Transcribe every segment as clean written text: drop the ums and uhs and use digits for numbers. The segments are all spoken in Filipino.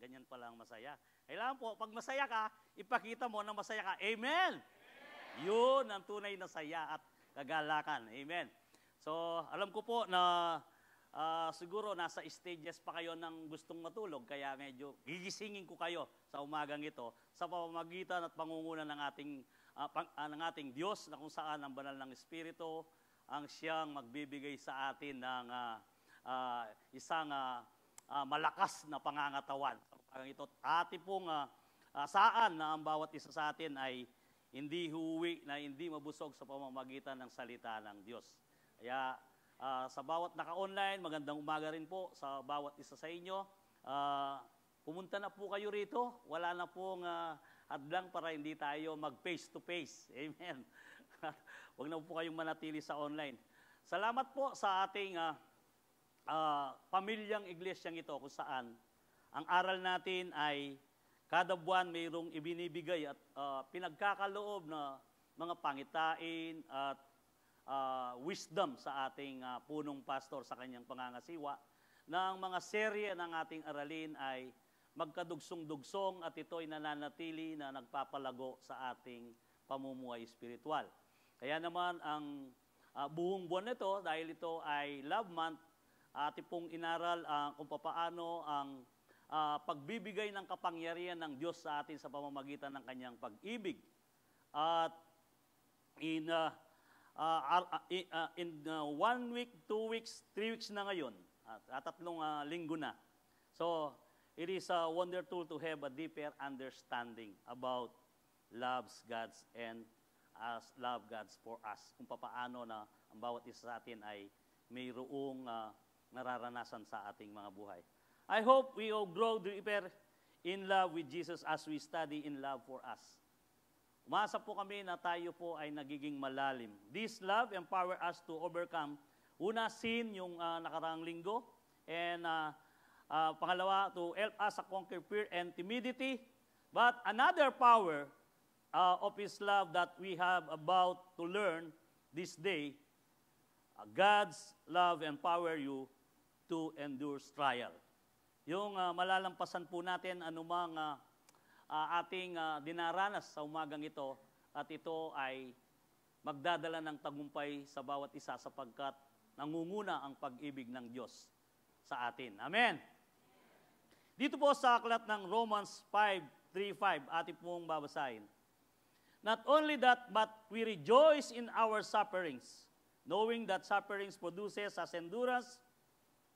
ganyan pala ang masaya. Kailangan po, pag masaya ka, ipakita mo na masaya ka. Amen! Yun ang tunay na saya at kagalakan. Amen. So, alam ko po na siguro nasa stages pa kayo ng gustong matulog, kaya medyo gigisingin ko kayo sa umagang ito sa pamamagitan at pangunguna ng ating Diyos na kung saan ang banal ng Espiritu ang siyang magbibigay sa atin ng isang malakas na pangangatawan. Sa umagang ito, ati pong saan na ang bawat isa sa atin ay hindi huwi na hindi mabusog sa pamamagitan ng salita ng Diyos. Kaya sa bawat naka-online, magandang umaga rin po sa bawat isa sa inyo. Pumunta na po kayo rito. Wala na pong hadlang para hindi tayo mag-face-to-face. Amen. Huwag na po kayong manatili sa online. Salamat po sa ating pamilyang iglesyang ito kung saan ang aral natin ay kada buwan mayroong ibinibigay at pinagkakaloob na mga pangitain at wisdom sa ating punong pastor sa kanyang pangangasiwa. Na ang mga serye ng ating aralin ay magkadugsong-dugsong at ito ay nananatili na nagpapalago sa ating pamumuhay espiritual. Kaya naman ang buong buwan nito, dahil ito ay Love Month, ating pong inaral kung paano ang pagbibigay ng kapangyarihan ng Diyos sa atin sa pamamagitan ng kanyang pag-ibig. At in 1 week, 2 weeks, 3 weeks na ngayon, at 3 linggo na. So, it is wonderful to have a deeper understanding about loves God's and as love God's for us. Kung paano na ang bawat isa sa atin ay mayroong nararanasan sa ating mga buhay. I hope we all grow deeper in love with Jesus as we study in love for us. Umasa po kami na tayo po ay nagiging malalim. This love empower us to overcome. Una, sin, yung nakaraang linggo. And pangalawa, to help us to conquer fear and timidity. But another power of His love that we have about to learn this day, God's love empower you to endure trial. Yung malalampasan po natin anumang ating dinaranas sa umagang ito at ito ay magdadala ng tagumpay sa bawat isa sapagkat nangunguna ang pag-ibig ng Diyos sa atin. Amen! Dito po sa aklat ng Romans 5:3-5, ating pong babasahin. Not only that, but we rejoice in our sufferings, knowing that sufferings produces as endurance,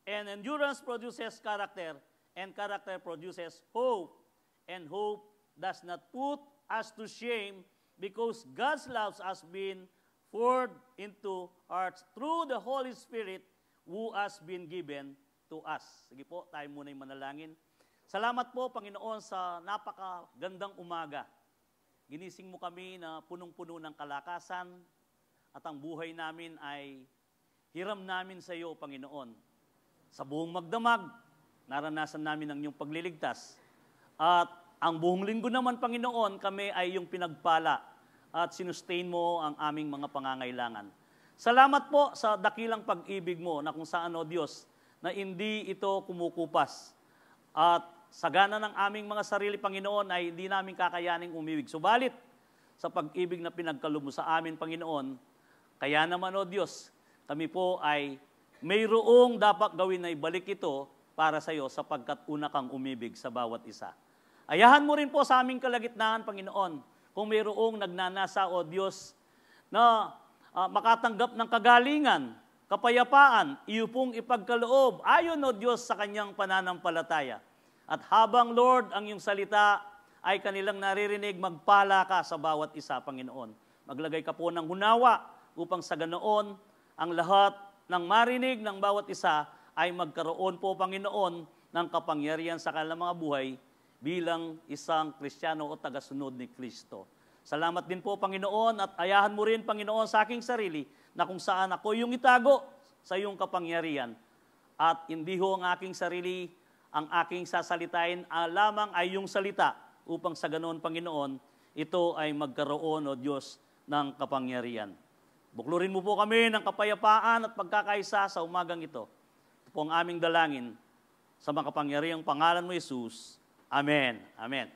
and endurance produces character, and character produces hope. And hope does not put us to shame because God's love has been poured into hearts through the Holy Spirit who has been given to us. Sige po, tayo muna yung manalangin. Salamat po, Panginoon, sa napakagandang umaga. Ginising mo kami na punong-puno ng kalakasan at ang buhay namin ay hiram namin sa iyo, Panginoon. Sa buong magdamag, naranasan namin ang iyong pagliligtas. At ang buong linggo naman, Panginoon, kami ay iyong pinagpala at sinustain mo ang aming mga pangangailangan. Salamat po sa dakilang pag-ibig mo na kung saan, O Diyos, na hindi ito kumukupas. At sa gana ng aming mga sarili, Panginoon, ay hindi namin kakayaning umibig. Subalit, sa pag-ibig na pinagkaloob mo sa amin, Panginoon, kaya naman, O Diyos, kami po ay mayroong dapat gawin na ibalik ito para sa iyo sapagkat una kang umibig sa bawat isa. Ayahan mo rin po sa aming kalagitnaan, Panginoon, kung mayroong nagnanasa, O Diyos, na makatanggap ng kagalingan, kapayapaan, iyo pong ipagkaloob, ayon, O Diyos, sa kanyang pananampalataya. At habang, Lord, ang iyong salita ay kanilang naririnig, magpala ka sa bawat isa, Panginoon. Maglagay ka po ng hunawa upang sa ganoon ang lahat ng marinig ng bawat isa ay magkaroon po, Panginoon, ng kapangyarihan sa kanilang mga buhay bilang isang Kristiyano o tagasunod ni Kristo. Salamat din po, Panginoon, at ayahan mo rin, Panginoon, sa aking sarili na kung saan ako yung itago sa iyong kapangyarihan. At hindi ho ang aking sarili ang aking sasalitain, lamang ay yung salita upang sa ganoon, Panginoon, ito ay magkaroon, O Diyos, ng kapangyarihan. Buklurin mo po kami ng kapayapaan at pagkakaisa sa umagang ito. Ito po ang aming dalangin sa makapangyarihang pangalan mo, Jesus. Amen. Amen.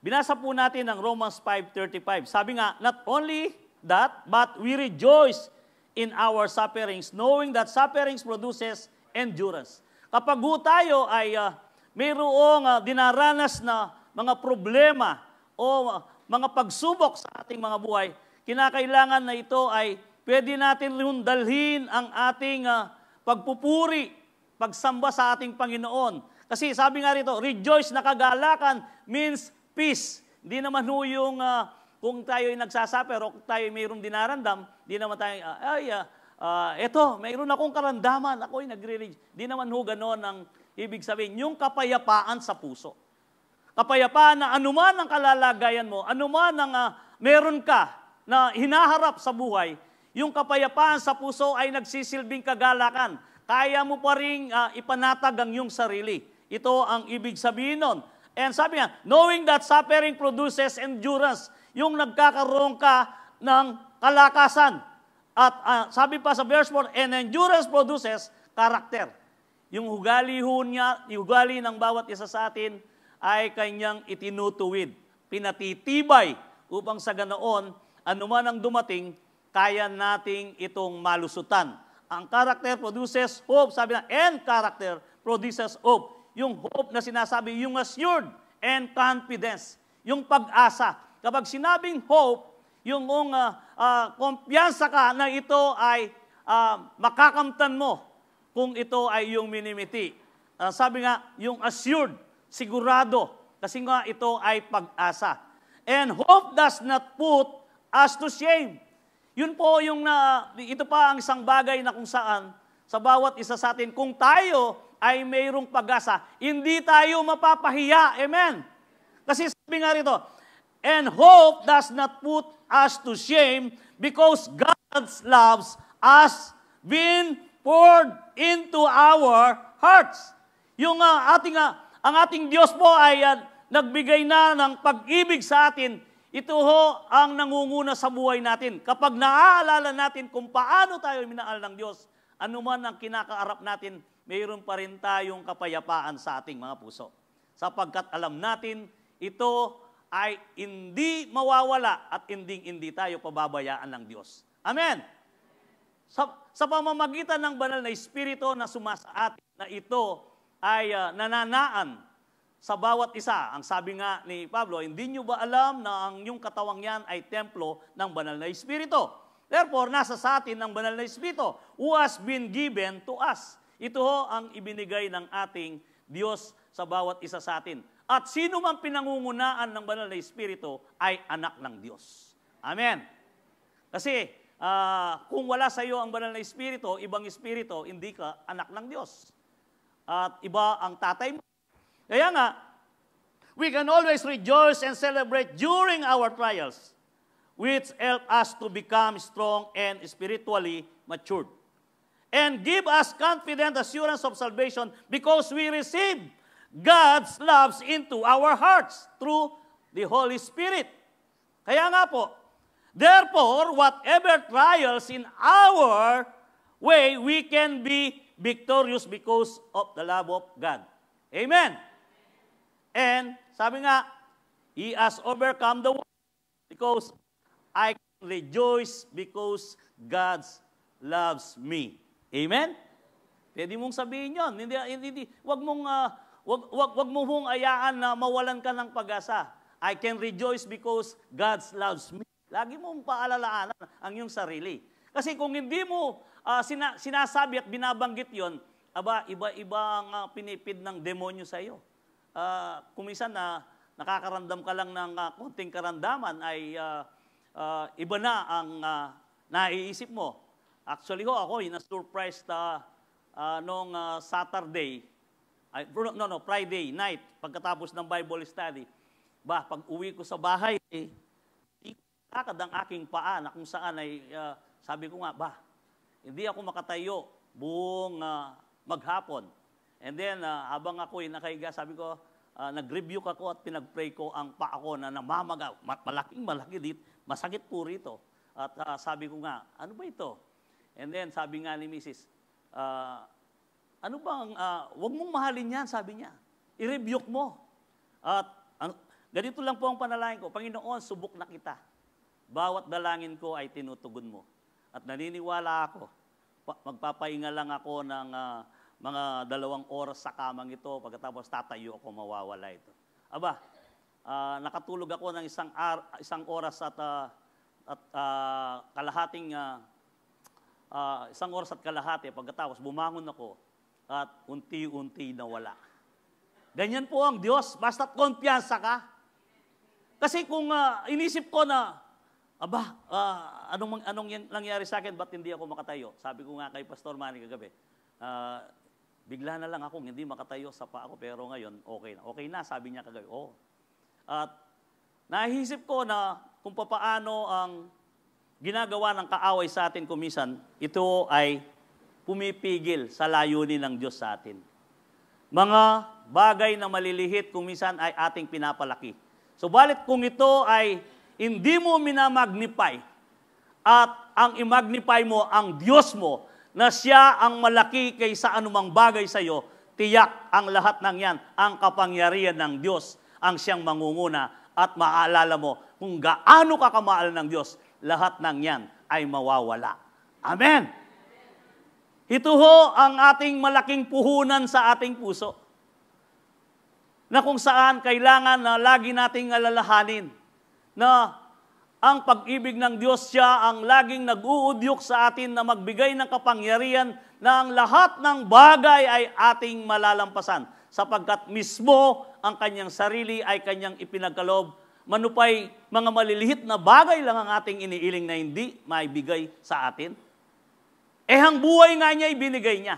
Binasa po natin ang Romans 5:35. Sabi nga, not only that, but we rejoice in our sufferings, knowing that sufferings produces endurance. Kapag tayo ay mayroong dinaranas na mga problema o mga pagsubok sa ating mga buhay, kinakailangan na ito ay pwede natin rin dalhin ang ating pagpupuri, pagsamba sa ating Panginoon. Kasi sabi nga rito, rejoice na kagalakan means peace. Hindi naman yung kung tayo ay nagsasaper o kung tayo ay mayroong dinarandam, di naman tayo, eto, mayroon akong karamdaman, ako ay nagre-rejoice. Di naman gano'n ang ibig sabihin, yung kapayapaan sa puso. Kapayapaan na anuman ang kalalagayan mo, anuman ang meron ka na hinaharap sa buhay, yung kapayapaan sa puso ay nagsisilbing kagalakan. Kaya mo pa rin ipanatag ang iyong sarili. Ito ang ibig sabihin nun. And sabi nga, knowing that suffering produces endurance, yung nagkakaroon ka ng kalakasan. At sabi pa sa verse 4, and endurance produces character. Yung ugali niya, yung ugali ng bawat isa sa atin ay kanyang itinutuwid, pinatitibay upang sa ganoon, anuman ang dumating, kaya nating itong malusutan. Ang character produces hope, sabi na, and character produces hope. Yung hope na sinasabi, yung assured and confidence, yung pag-asa. Kapag sinabing hope, yung kumpiyansa ka na ito ay makakamtan mo kung ito ay yung minimiti. Sabi nga, yung assured, sigurado, kasi nga ito ay pag-asa. And hope does not put us to shame. Yun po yung, ito pa ang isang bagay na kung saan, sa bawat isa sa atin, kung tayo ay mayroong pag-asa, hindi tayo mapapahiya. Amen? Kasi sabi nga rito, and hope does not put us to shame because God's love has been poured into our hearts. Yung ang ating Diyos po ay nagbigay na ng pag-ibig sa atin. Ito ho ang nangunguna sa buhay natin. Kapag naaalala natin kung paano tayo minahal ng Diyos, anuman ang kinakaarap natin, mayroon pa rin tayong kapayapaan sa ating mga puso. Sapagkat alam natin, ito ay hindi mawawala at hindi tayo pababayaan ng Diyos. Amen! Sa pamamagitan ng banal na Espiritu na sumasa atin na ito ay nananaan sa bawat isa. Ang sabi nga ni Pablo, hindi nyo ba alam na ang yung katawang yan ay templo ng banal na Espiritu? Therefore, nasa sa atin ng banal na Espiritu who has been given to us. Ito ho ang ibinigay ng ating Diyos sa bawat isa sa atin. At sino man pinangungunaan ng banal na Espiritu ay anak ng Diyos. Amen. Kasi kung wala sa iyo ang banal na Espiritu, ibang Espiritu, hindi ka anak ng Diyos. At iba ang tatay mo. Kaya nga, we can always rejoice and celebrate during our trials, which help us to become strong and spiritually matured. And give us confident assurance of salvation because we receive God's love into our hearts through the Holy Spirit. Kaya nga po, therefore, whatever trials in our way, we can be victorious because of the love of God. Amen. And sabi nga, He has overcome the world because I can rejoice because God loves me. Amen? Pwede mong sabihin yun. Wag mong ayaan na mawalan ka ng pag-asa. I can rejoice because God loves me. Lagi mong paalalahanan ang iyong sarili. Kasi kung hindi mo sinasabi at binabanggit yon, iba-iba ang pinipid ng demonyo sa iyo. Kung minsan nakakaramdam ka lang ng konting karamdaman ay iba na ang naiisip mo. Actually ako, na-surprise noong Saturday, Friday night, pagkatapos ng Bible study. Pag uwi ko sa bahay, lakad ang aking paa na kung saan ay, sabi ko nga, hindi ako makatayo buong maghapon. And then, habang ako'y nakahiga, sabi ko, nag-review ako at pinag-pray ko ang paa ko na namamaga. Malaki dito, masakit po rito. At sabi ko nga, ano ba ito? And then, sabi nga ni Mrs., ano bang, wag mong mahalin yan, sabi niya. i-rebuke mo. At ganito lang po ang panalangin ko, Panginoon, subok na kita. Bawat dalangin ko ay tinutugon mo. At naniniwala ako, magpapahinga lang ako ng mga 2 oras sa kamang ito, pagkatapos tatayo ako, mawawala ito. Aba, nakatulog ako ng isang oras at kalahating, 1 oras at kalahati, pagkatapos bumangon ako at unti-unti nawala. Ganyan po ang Diyos, basta't kumpiyansa ka. Kasi kung inisip ko na, anong nangyari sa akin, ba't hindi ako makatayo? Sabi ko nga kay Pastor Manny kagabi, bigla na lang akong hindi makatayo sa paa ko, pero ngayon, okay na. Okay na, sabi niya kagabi. Oh. At naisip ko na kung paano ang ginagawa ng kaaway sa atin kumisan, ito ay pumipigil sa layunin ng Diyos sa atin. Mga bagay na malilihit kung minsan ay ating pinapalaki. Subalit kung ito ay hindi mo minamagnify at ang i-magnify mo ang Diyos mo na siya ang malaki kaysa anumang bagay sa iyo, tiyak ang lahat ng yan, ang kapangyarihan ng Diyos ang siyang mangunguna at maalala mo kung gaano ka kamahal ng Diyos, lahat ng yan ay mawawala. Amen! Ito ho ang ating malaking puhunan sa ating puso na kung saan kailangan na lagi nating alalahanin na ang pag-ibig ng Diyos siya ang laging nag-uudyok sa atin na magbigay ng kapangyarihan na ang lahat ng bagay ay ating malalampasan sapagkat mismo ang kanyang sarili ay kanyang ipinagkaloob. Manupay mga maliliit na bagay lang ang ating iniiling na hindi maibigay sa atin. Ang buhay nga niya ibinigay niya.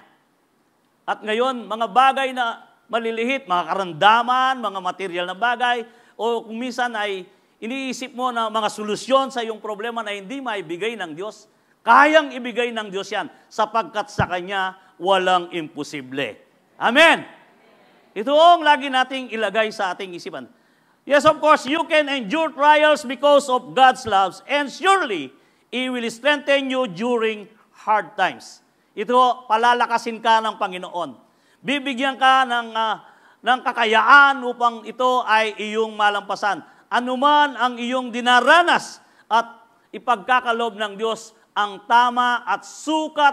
At ngayon, mga bagay na maliliit, mga karandaman, mga material na bagay, o kung minsan ay iniisip mo na mga solusyon sa iyong problema na hindi maibigay ng Diyos, kayang ibigay ng Diyos yan, sapagkat sa Kanya walang imposible. Amen! Ito ang lagi nating ilagay sa ating isipan. Yes, of course, you can endure trials because of God's love, and surely, He will strengthen you during hard times. Ito, palalakasin ka ng Panginoon. Bibigyan ka ng kakayaan upang ito ay iyong malampasan. Anuman ang iyong dinaranas at ipagkakalob ng Diyos ang tama at sukat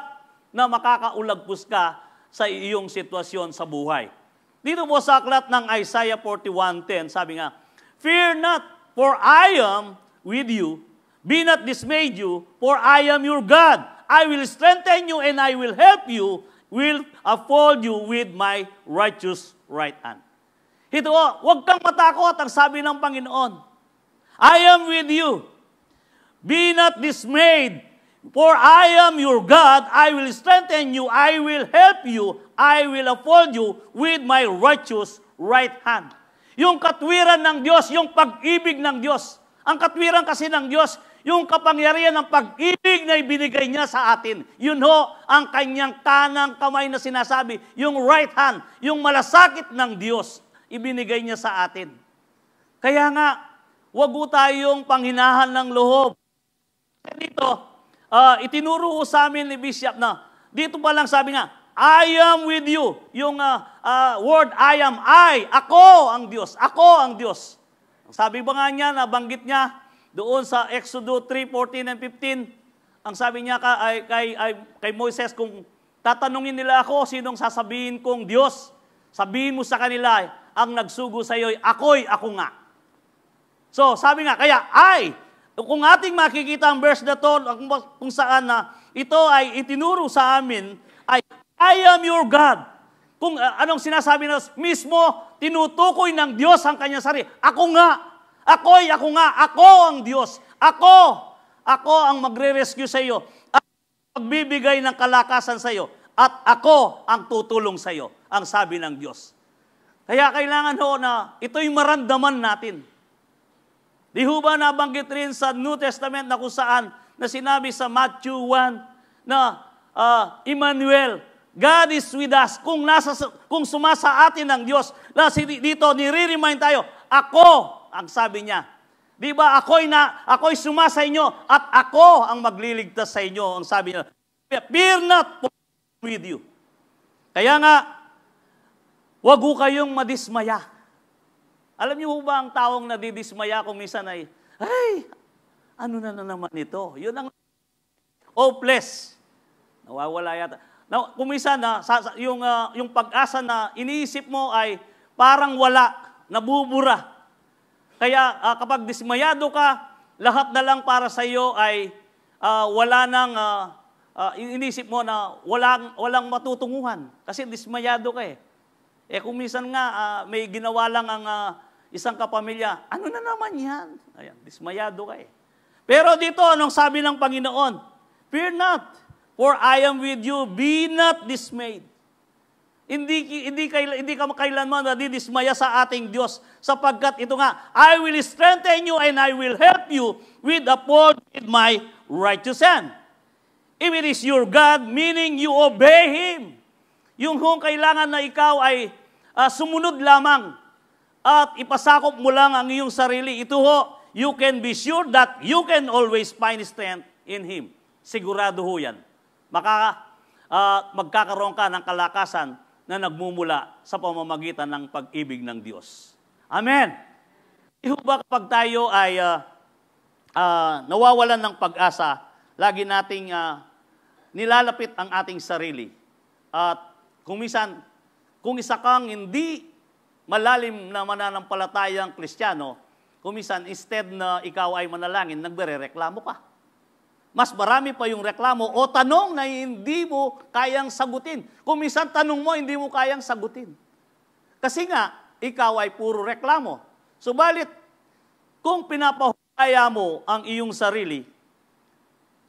na makakaulagpos ka sa iyong sitwasyon sa buhay. Dito po sa aklat ng Isaiah 41:10, sabi nga, "Fear not, for I am with you. Be not dismayed you, for I am your God. I will strengthen you and I will help you, will uphold you with my righteous right hand." Ito, huwag kang matakot, ang sabi ng Panginoon. I am with you. Be not dismayed, for I am your God. I will strengthen you. I will help you. I will uphold you with my righteous right hand. Yung katwiran ng Diyos, yung pag-ibig ng Diyos. Ang katwiran kasi ng Diyos, yung kapangyarihan ng pag-ibig na ibinigay niya sa atin. Yun ho, ang kanyang kanang kamay na sinasabi, yung right hand, yung malasakit ng Diyos, ibinigay niya sa atin. Kaya nga, wag ho tayong panghinahan ng loob. Dito, itinuro sa amin ni Bishop na, dito pa lang sabi nga, I am with you. Yung word I am, ako ang Diyos. Ako ang Diyos. Sabi ba nga niya, nabanggit niya, doon sa Exodus 3:14 and 15, ang sabi niya kay Moises, kung tatanungin nila ako, sinong sasabihin kong Diyos? Sabihin mo sa kanila, ang nagsugo sa iyo, ako nga. So, sabi nga, kaya kung ating makikita ang verse na to, kung saan na ito ay itinuro sa amin, ay, I am your God. Kung anong sinasabi na mismo, tinutukoy ng Diyos ang kanyang sarili. Ako nga. Ako nga. Ako ang Diyos. Ako ang magre-rescue sa iyo. At magbibigay ng kalakasan sa iyo. At ako ang tutulong sa iyo. Ang sabi ng Diyos. Kaya kailangan ho na ito'y maramdaman natin. Di ho ba nabanggit rin sa New Testament na kung saan na sinabi sa Matthew 1 na Emmanuel, God is with us. Kung sumasa atin ng Diyos, dito nire-remind tayo, ako ang sabi niya. Di ba, ako'y sumasa inyo at ako ang magliligtas sa inyo, ang sabi niya. Fear not, for I am with you. Kaya nga, Huwag ho kayong madismaya. Alam niyo ba ang taong nadidismaya kung minsan ay, ano na naman ito? Yun ang hopeless. Nawawala yata. Now, kung minsan yung pag-asa na iniisip mo ay parang wala, nabubura. Kaya kapag dismayado ka, lahat na lang para sa iyo ay wala nang inisip mo na walang matutunguhan kasi dismayado ka eh. Kung minsan nga may ginawa lang ang isang kapamilya, ano na naman yan? Ayan, dismayado ka eh. Pero dito, anong sabi ng Panginoon? Fear not, for I am with you. Be not dismayed. Hindi ka kailanman nadidismaya sa ating Diyos sapagkat ito nga, I will strengthen you and I will help you with uphold with my righteous hand. If it is your God, meaning you obey Him. Yung kailangan na ikaw ay sumunod lamang at ipasakop mo lang ang iyong sarili. Ito you can be sure that you can always find strength in Him. Sigurado ho yan. Magkakaroon ka ng kalakasan na nagmumula sa pamamagitan ng pag-ibig ng Diyos. Amen. Iho ba kapag tayo ay nawawalan ng pag-asa, lagi nating nilalapit ang ating sarili. At kung minsan, kung isa kang hindi malalim na mananampalatayang Kristiyano, kung minsan instead na ikaw ay manalangin, nagberereklamo ka. Mas marami pa yung reklamo o tanong na hindi mo kayang sagutin. Kung minsan tanong mo, hindi mo kayang sagutin. Kasi nga, ikaw ay puro reklamo. Subalit, kung pinapahukaya mo ang iyong sarili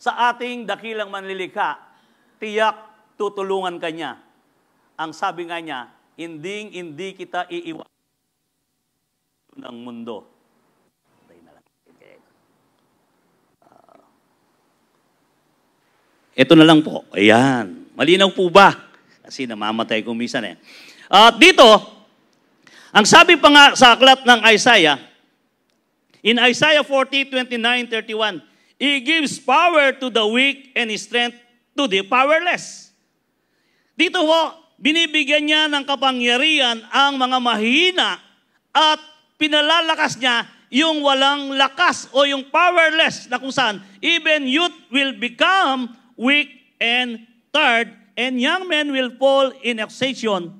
sa ating dakilang manlilikha, tiyak tutulungan ka niya. Ang sabi nga niya, hindi kita iiwan ng mundo. Ito na lang po. Ayan. Malinaw po ba? Kasi namamatay kung minsan eh. Dito, ang sabi pa nga sa aklat ng Isaiah, in Isaiah 40:29-31, He gives power to the weak and strength to the powerless. Dito ho, binibigyan niya ng kapangyarihan ang mga mahihina at pinalalakas niya yung walang lakas o yung powerless na kung saan even youth will become weak and tired and young men will fall in exhaustion.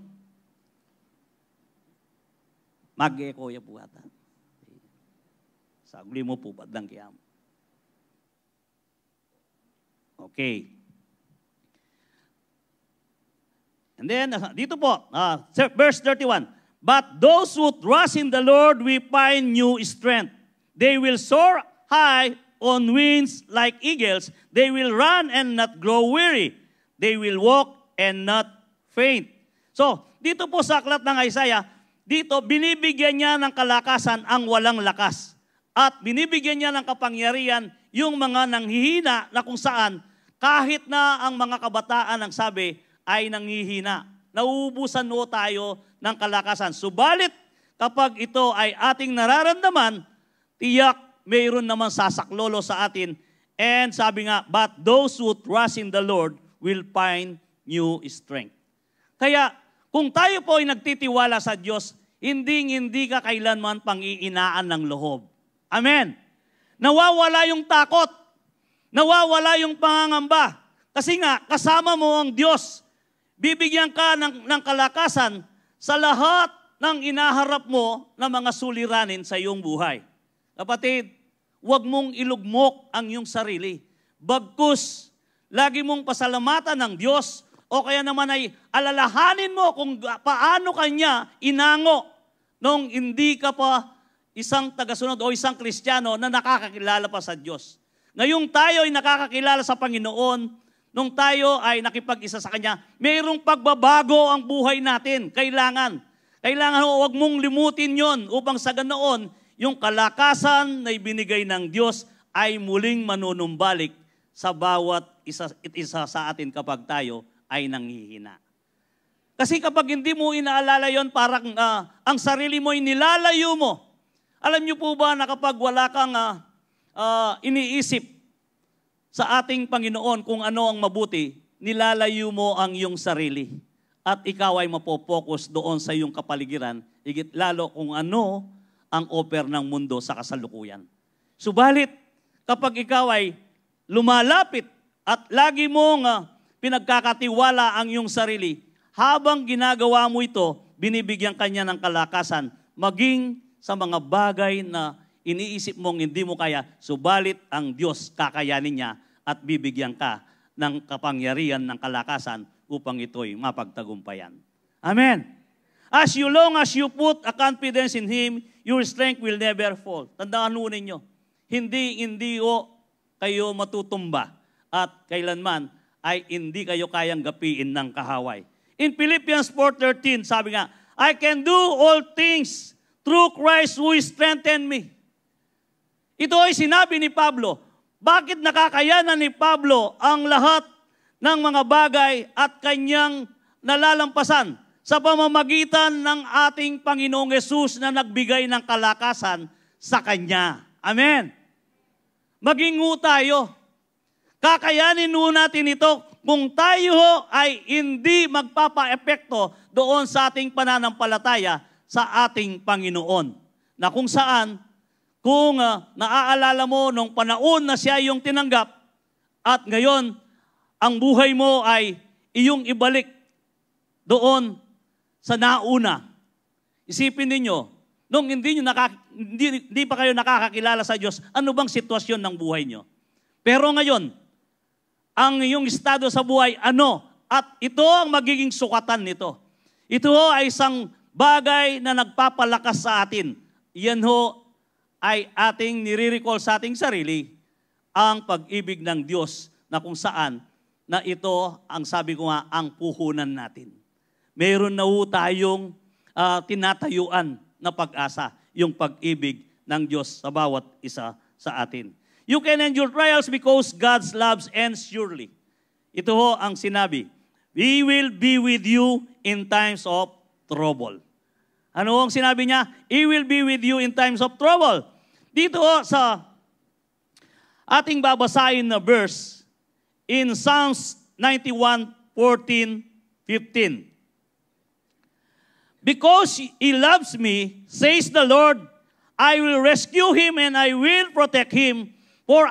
Mag-echo ya po ata. Sagli mo po padang kiyam. Okay. And then, dito po, verse 31. But those who trust in the Lord will find new strength. They will soar high on wings like eagles. They will run and not grow weary. They will walk and not faint. So, dito po sa aklat ng Isaiah, dito binibigyan niya ng kalakasan ang walang lakas. At binibigyan niya ng kapangyarihan yung mga nanghihina na kung saan kahit na ang mga kabataan ang sabi ay nanghihina. Nauubusan no tayo ng kalakasan. Subalit, kapag ito ay ating nararamdaman, tiyak mayroon naman sasaklolo sa atin. And sabi nga, but those who trust in the Lord will find new strength. Kaya, kung tayo po ay nagtitiwala sa Diyos, hindi ka kailanman pang-iinaan ng loob. Amen. Nawawala yung takot. Nawawala yung pangangamba. Kasi nga, kasama mo ang Diyos. Bibigyan ka ng kalakasan sa lahat ng inaharap mo na mga suliranin sa iyong buhay. Kapatid, huwag mong ilugmok ang iyong sarili. Bagkus, lagi mong pasalamatan ng Diyos o kaya naman ay alalahanin mo kung paano kanya inango nung hindi ka pa isang tagasunod o isang Kristiyano na nakakakilala pa sa Diyos. Ngayong tayo ay nakakakilala sa Panginoon, nung tayo ay nakipag-isa sa Kanya, mayroong pagbabago ang buhay natin. Kailangan huwag mong limutin yon upang sa ganoon, yung kalakasan na ibinigay ng Diyos ay muling manunumbalik sa bawat isa sa atin kapag tayo ay nanghihina. Kasi kapag hindi mo inaalala yon, parang ang sarili mo ay nilalayo mo. Alam niyo po ba na kapag wala kang iniisip sa ating Panginoon kung ano ang mabuti, nilalayo mo ang iyong sarili. at ikaw ay mapopokus doon sa iyong kapaligiran, higit lalo kung ano ang offer ng mundo sa kasalukuyan. Subalit, kapag ikaw ay lumalapit at lagi mong pinagkakatiwala ang iyong sarili, habang ginagawa mo ito, binibigyan kanya ng kalakasan, maging sa mga bagay na iniisip mong hindi mo kaya, subalit ang Diyos kakayanin niya at bibigyan ka ng kapangyarihan ng kalakasan upang ito'y mapagtagumpayan. Amen. As long as you put a confidence in Him, your strength will never fall. Tandaan mo ninyo, hindi kayo matutumba at kailanman ay hindi kayo kayang gapiin ng kahaway. In Philippians 4:13, sabi nga, I can do all things through Christ who strengthened me. Ito ay sinabi ni Pablo. Bakit nakakayanan ni Pablo ang lahat ng mga bagay at kanyang nalalampasan sa pamamagitan ng ating Panginoong Yesus na nagbigay ng kalakasan sa Kanya? Amen. Maging tayo. Kakayanin natin ito kung tayo ay hindi magpapa-epekto doon sa ating pananampalataya sa ating Panginoon. Na kung saan, kung naaalala mo nung panahon na siya yung tinanggap at ngayon, ang buhay mo ay iyong ibalik doon sa nauna. Isipin ninyo, nung hindi pa kayo nakakakilala sa Diyos, ano bang sitwasyon ng buhay nyo? Pero ngayon, ang iyong estado sa buhay, ano? At ito ang magiging sukatan nito. Ito ay isang bagay na nagpapalakas sa atin. Yan ay ating nire-recall sa ating sarili, ang pag-ibig ng Diyos na kung saan na ito, ang sabi ko nga, ang puhunan natin. Meron na tayong tinatayuan na pag-asa, yung pag-ibig ng Diyos sa bawat isa sa atin. You can endure trials because God's love ends surely. Ito ang sinabi, He will be with you in times of trouble. Ano ang sinabi niya? He will be with you in times of trouble. Dito sa ating babasahin na verse in Psalms 91:14-15. Because He loves me, says the Lord, I will rescue him and I will protect him, for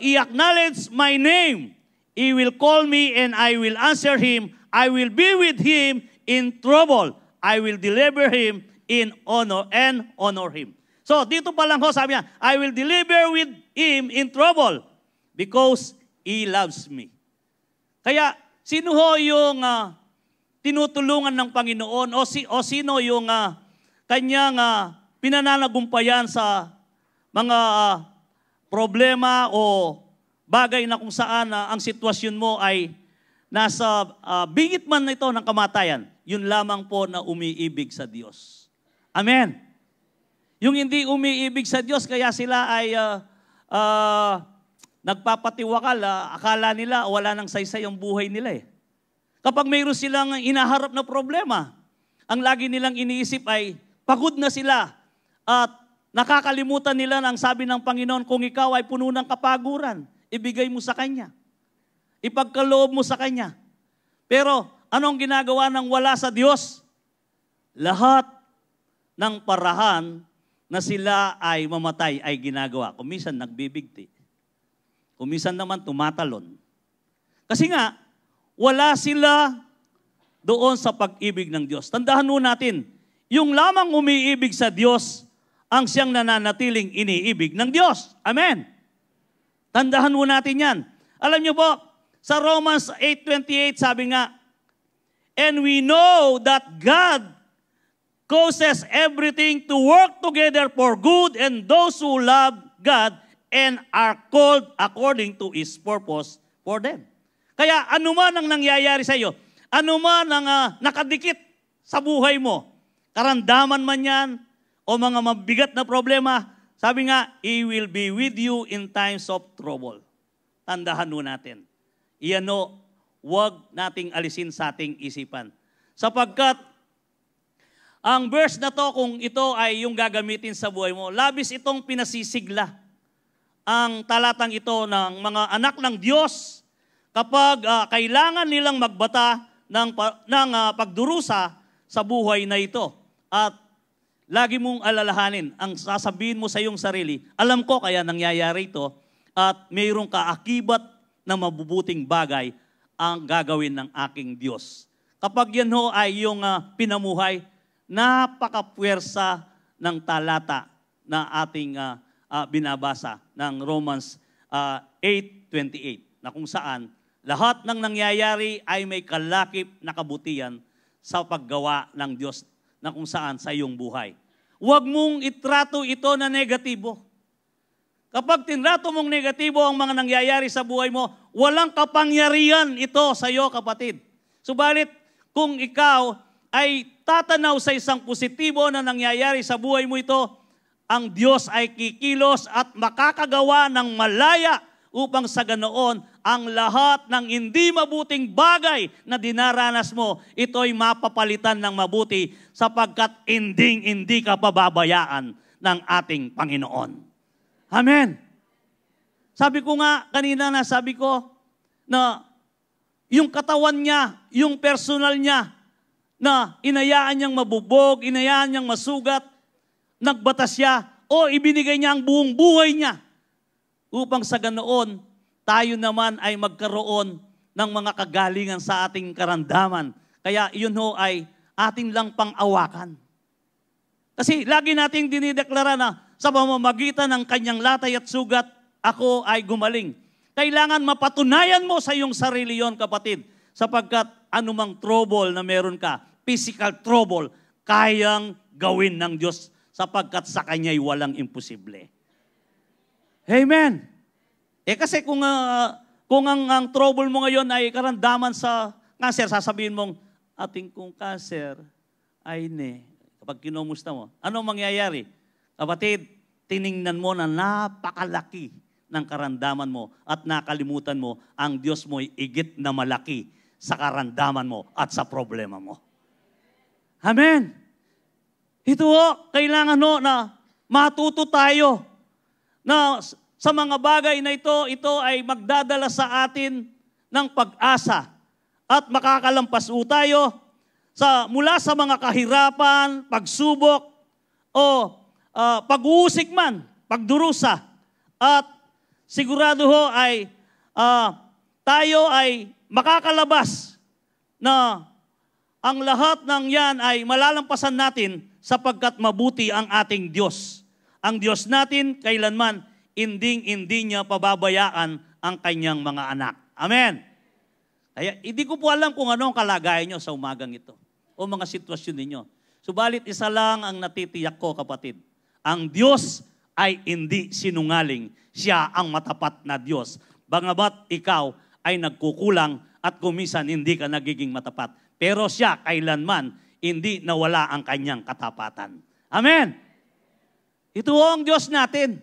He acknowledged my name. He will call me and I will answer him. I will be with him in trouble. I will deliver him in honor and honor him. So dito pa lang sabi niya, I will deliver with him in trouble because He loves me. Kaya sino yung tinutulungan ng Panginoon o sino yung kanyang pinananagumpayan sa mga problema o bagay na kung saan ang sitwasyon mo ay nasa bingit man ito ng kamatayan, yun lamang po na umiibig sa Diyos. Amen. Yung hindi umiibig sa Diyos, kaya sila ay nagpapatiwakal, akala nila wala nang saysay ang buhay nila eh. Kapag mayroon silang inaharap na problema, ang lagi nilang iniisip ay pagod na sila at nakakalimutan nila ng sabi ng Panginoon, kung ikaw ay puno ng kapaguran, ibigay mo sa Kanya. Ipagkaloob mo sa Kanya. Pero anong ginagawa ng wala sa Diyos? Lahat ng parahan na sila ay mamatay ay ginagawa. Kumisan nagbibigti. Kumisan naman tumatalon. Kasi nga, wala sila doon sa pag-ibig ng Diyos. Tandaan mo natin, yung lamang umiibig sa Diyos, ang siyang nananatiling iniibig ng Diyos. Amen. Tandaan mo natin yan. Alam niyo po, sa Romans 8:28 sabi nga, and we know that God causes everything to work together for good and those who love God and are called according to His purpose for them. Kaya anuman ang nangyayari sa iyo, anuman ang nakadikit sa buhay mo, karamdaman man yan o mga mabigat na problema, sabi nga, He will be with you in times of trouble. Tandahan mo natin. Iyan huwag nating alisin sa ating isipan. Sapagkat ang verse na to, kung ito ay yung gagamitin sa buhay mo, labis itong pinasisigla ang talatang ito ng mga anak ng Diyos kapag kailangan nilang magbata ng pagdurusa sa buhay na ito. At lagi mong alalahanin, ang sasabihin mo sa iyong sarili, alam ko kaya nangyayari ito at mayroong kaakibat na mabubuting bagay ang gagawin ng aking Diyos. Kapag yan ho ay yung pinamuhay, napakapwersa ng talata na ating binabasa ng Romans 8:28 na kung saan lahat ng nangyayari ay may kalakip na kabutihan sa paggawa ng Diyos na kung saan sa iyong buhay. Huwag mong itrato ito na negatibo. Kapag tinrato mong negatibo ang mga nangyayari sa buhay mo, walang kapangyarihan ito sa iyo, kapatid. Subalit, kung ikaw ay tatanaw sa isang positibo na nangyayari sa buhay mo ito, ang Diyos ay kikilos at makakagawa ng malaya upang sa ganoon, ang lahat ng hindi mabuting bagay na dinaranas mo, ito'y mapapalitan ng mabuti sapagkat hindi ka pababayaan ng ating Panginoon. Amen. Sabi ko nga kanina sabi ko na yung katawan niya, yung personal niya, na inayaan niyang mabubog, inayaan niyang masugat, nagbatas siya, o ibinigay niya ang buong buhay niya upang sa ganoon, tayo naman ay magkaroon ng mga kagalingan sa ating karamdaman. Kaya yun ho ay ating lang pang-awakan. Kasi lagi nating dinideklara na sa pamamagitan ng kanyang latay at sugat, ako ay gumaling. Kailangan mapatunayan mo sa iyong sarili yon, kapatid, sapagkat anumang trouble na meron ka, physical trouble, kayang gawin ng Diyos sapagkat sa Kanya'y walang imposible. Amen. Kasi kung ang trouble mo ngayon ay karamdaman sa cancer, sasabihin mong, ating kong cancer ay kapag kinumusta mo, anong mangyayari? Kapatid, tiningnan mo na napakalaki ng karamdaman mo at nakalimutan mo, ang Diyos mo ay igit na malaki sa karamdaman mo at sa problema mo. Amen. Ito kailangan na matuto tayo na sa mga bagay na ito ay magdadala sa atin ng pag-asa at makakalampas tayo mula sa mga kahirapan, pagsubok o pag-uusik man, pagdurusa. At sigurado ay tayo ay makakalabas na ang lahat ng yan ay malalampasan natin sapagkat mabuti ang ating Diyos. Ang Diyos natin kailanman hindi niya pababayaan ang kanyang mga anak. Amen. Kaya hindi ko po alam kung ano ang kalagayan nyo sa umagang ito o mga sitwasyon ninyo. Subalit isa lang ang natitiyak ko, kapatid. Ang Diyos ay hindi sinungaling. Siya ang matapat na Diyos. Bangabat ikaw ay nagkukulang at kumisan hindi ka nagiging matapat. Pero siya kailanman hindi nawala ang kanyang katapatan. Amen. Ito ang Diyos natin.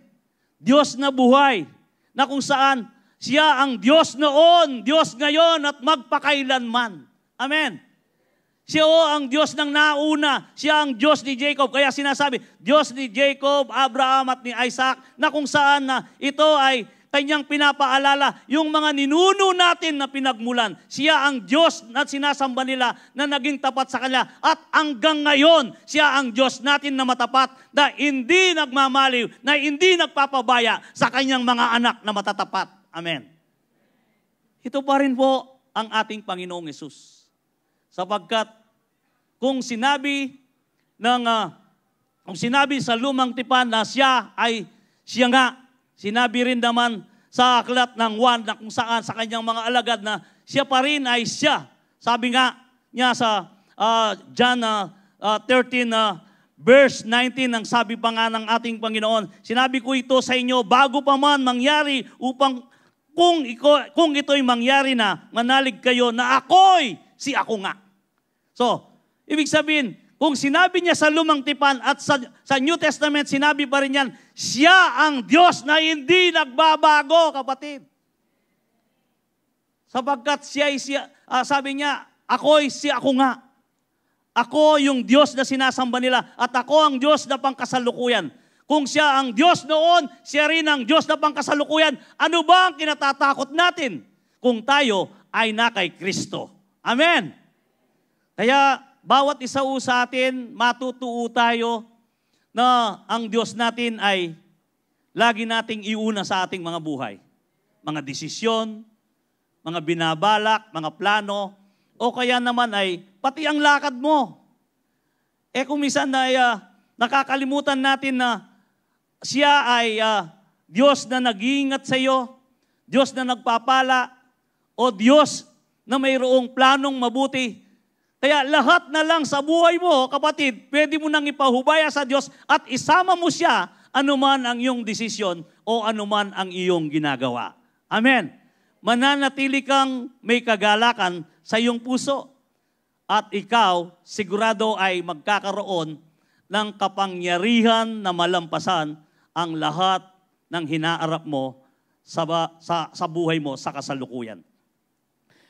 Diyos na buhay, na kung saan siya ang Diyos noon, Diyos ngayon at magpakailanman. Amen. Siya ang Diyos ng nauna, siya ang Diyos ni Jacob. Kaya sinasabi, Diyos ni Jacob, Abraham at ni Isaac, na kung saan na ito ay kanyang pinapaalala, yung mga ninuno natin na pinagmulan. Siya ang Diyos na sinasamba nila na naging tapat sa Kanya. At hanggang ngayon, siya ang Diyos natin na matapat, na hindi nagmamaliw, na hindi nagpapabaya sa Kanyang mga anak na matatapat. Amen. Ito pa rin po ang ating Panginoong Hesus. Sapagkat kung sinabi sa lumang tipan na siya nga, sinabi rin naman sa aklat ng Juan na kung saan sa kanyang mga alagad na siya pa rin ay siya. Sabi nga niya sa John 13 verse 19, ang sabi pa nga ng ating Panginoon, sinabi ko ito sa inyo bago pa man mangyari upang kung ito'y mangyari na, manalig kayo na ako'y si ako nga. So, ibig sabihin, kung sinabi niya sa lumang tipan at sa New Testament, sinabi pa rin yan, siya ang Diyos na hindi nagbabago, kapatid. Sapagkat sabi niya, ako'y si ako nga. Ako yung Diyos na sinasamba nila at ako ang Diyos na pangkasalukuyan. Kung siya ang Diyos noon, siya rin ang Diyos na pangkasalukuyan. Ano ba ang kinatatakot natin kung tayo ay na kay Kristo? Amen. Kaya bawat isa sa atin, matutuo tayo na ang Diyos natin ay lagi nating iuna sa ating mga buhay. Mga desisyon, mga binabalak, mga plano, o kaya naman ay pati ang lakad mo. Kung minsan ay nakakalimutan natin na siya ay Diyos na nag-iingat sa iyo, Diyos na nagpapala, o Diyos na mayroong planong mabuti. Kaya lahat na lang sa buhay mo, kapatid, pwede mo nang ipahubaya sa Diyos at isama mo siya anuman ang iyong desisyon o anuman ang iyong ginagawa. Amen. Mananatili kang may kagalakan sa iyong puso at ikaw sigurado ay magkakaroon ng kapangyarihan na malampasan ang lahat ng hinaarap mo sa buhay mo sa kasalukuyan.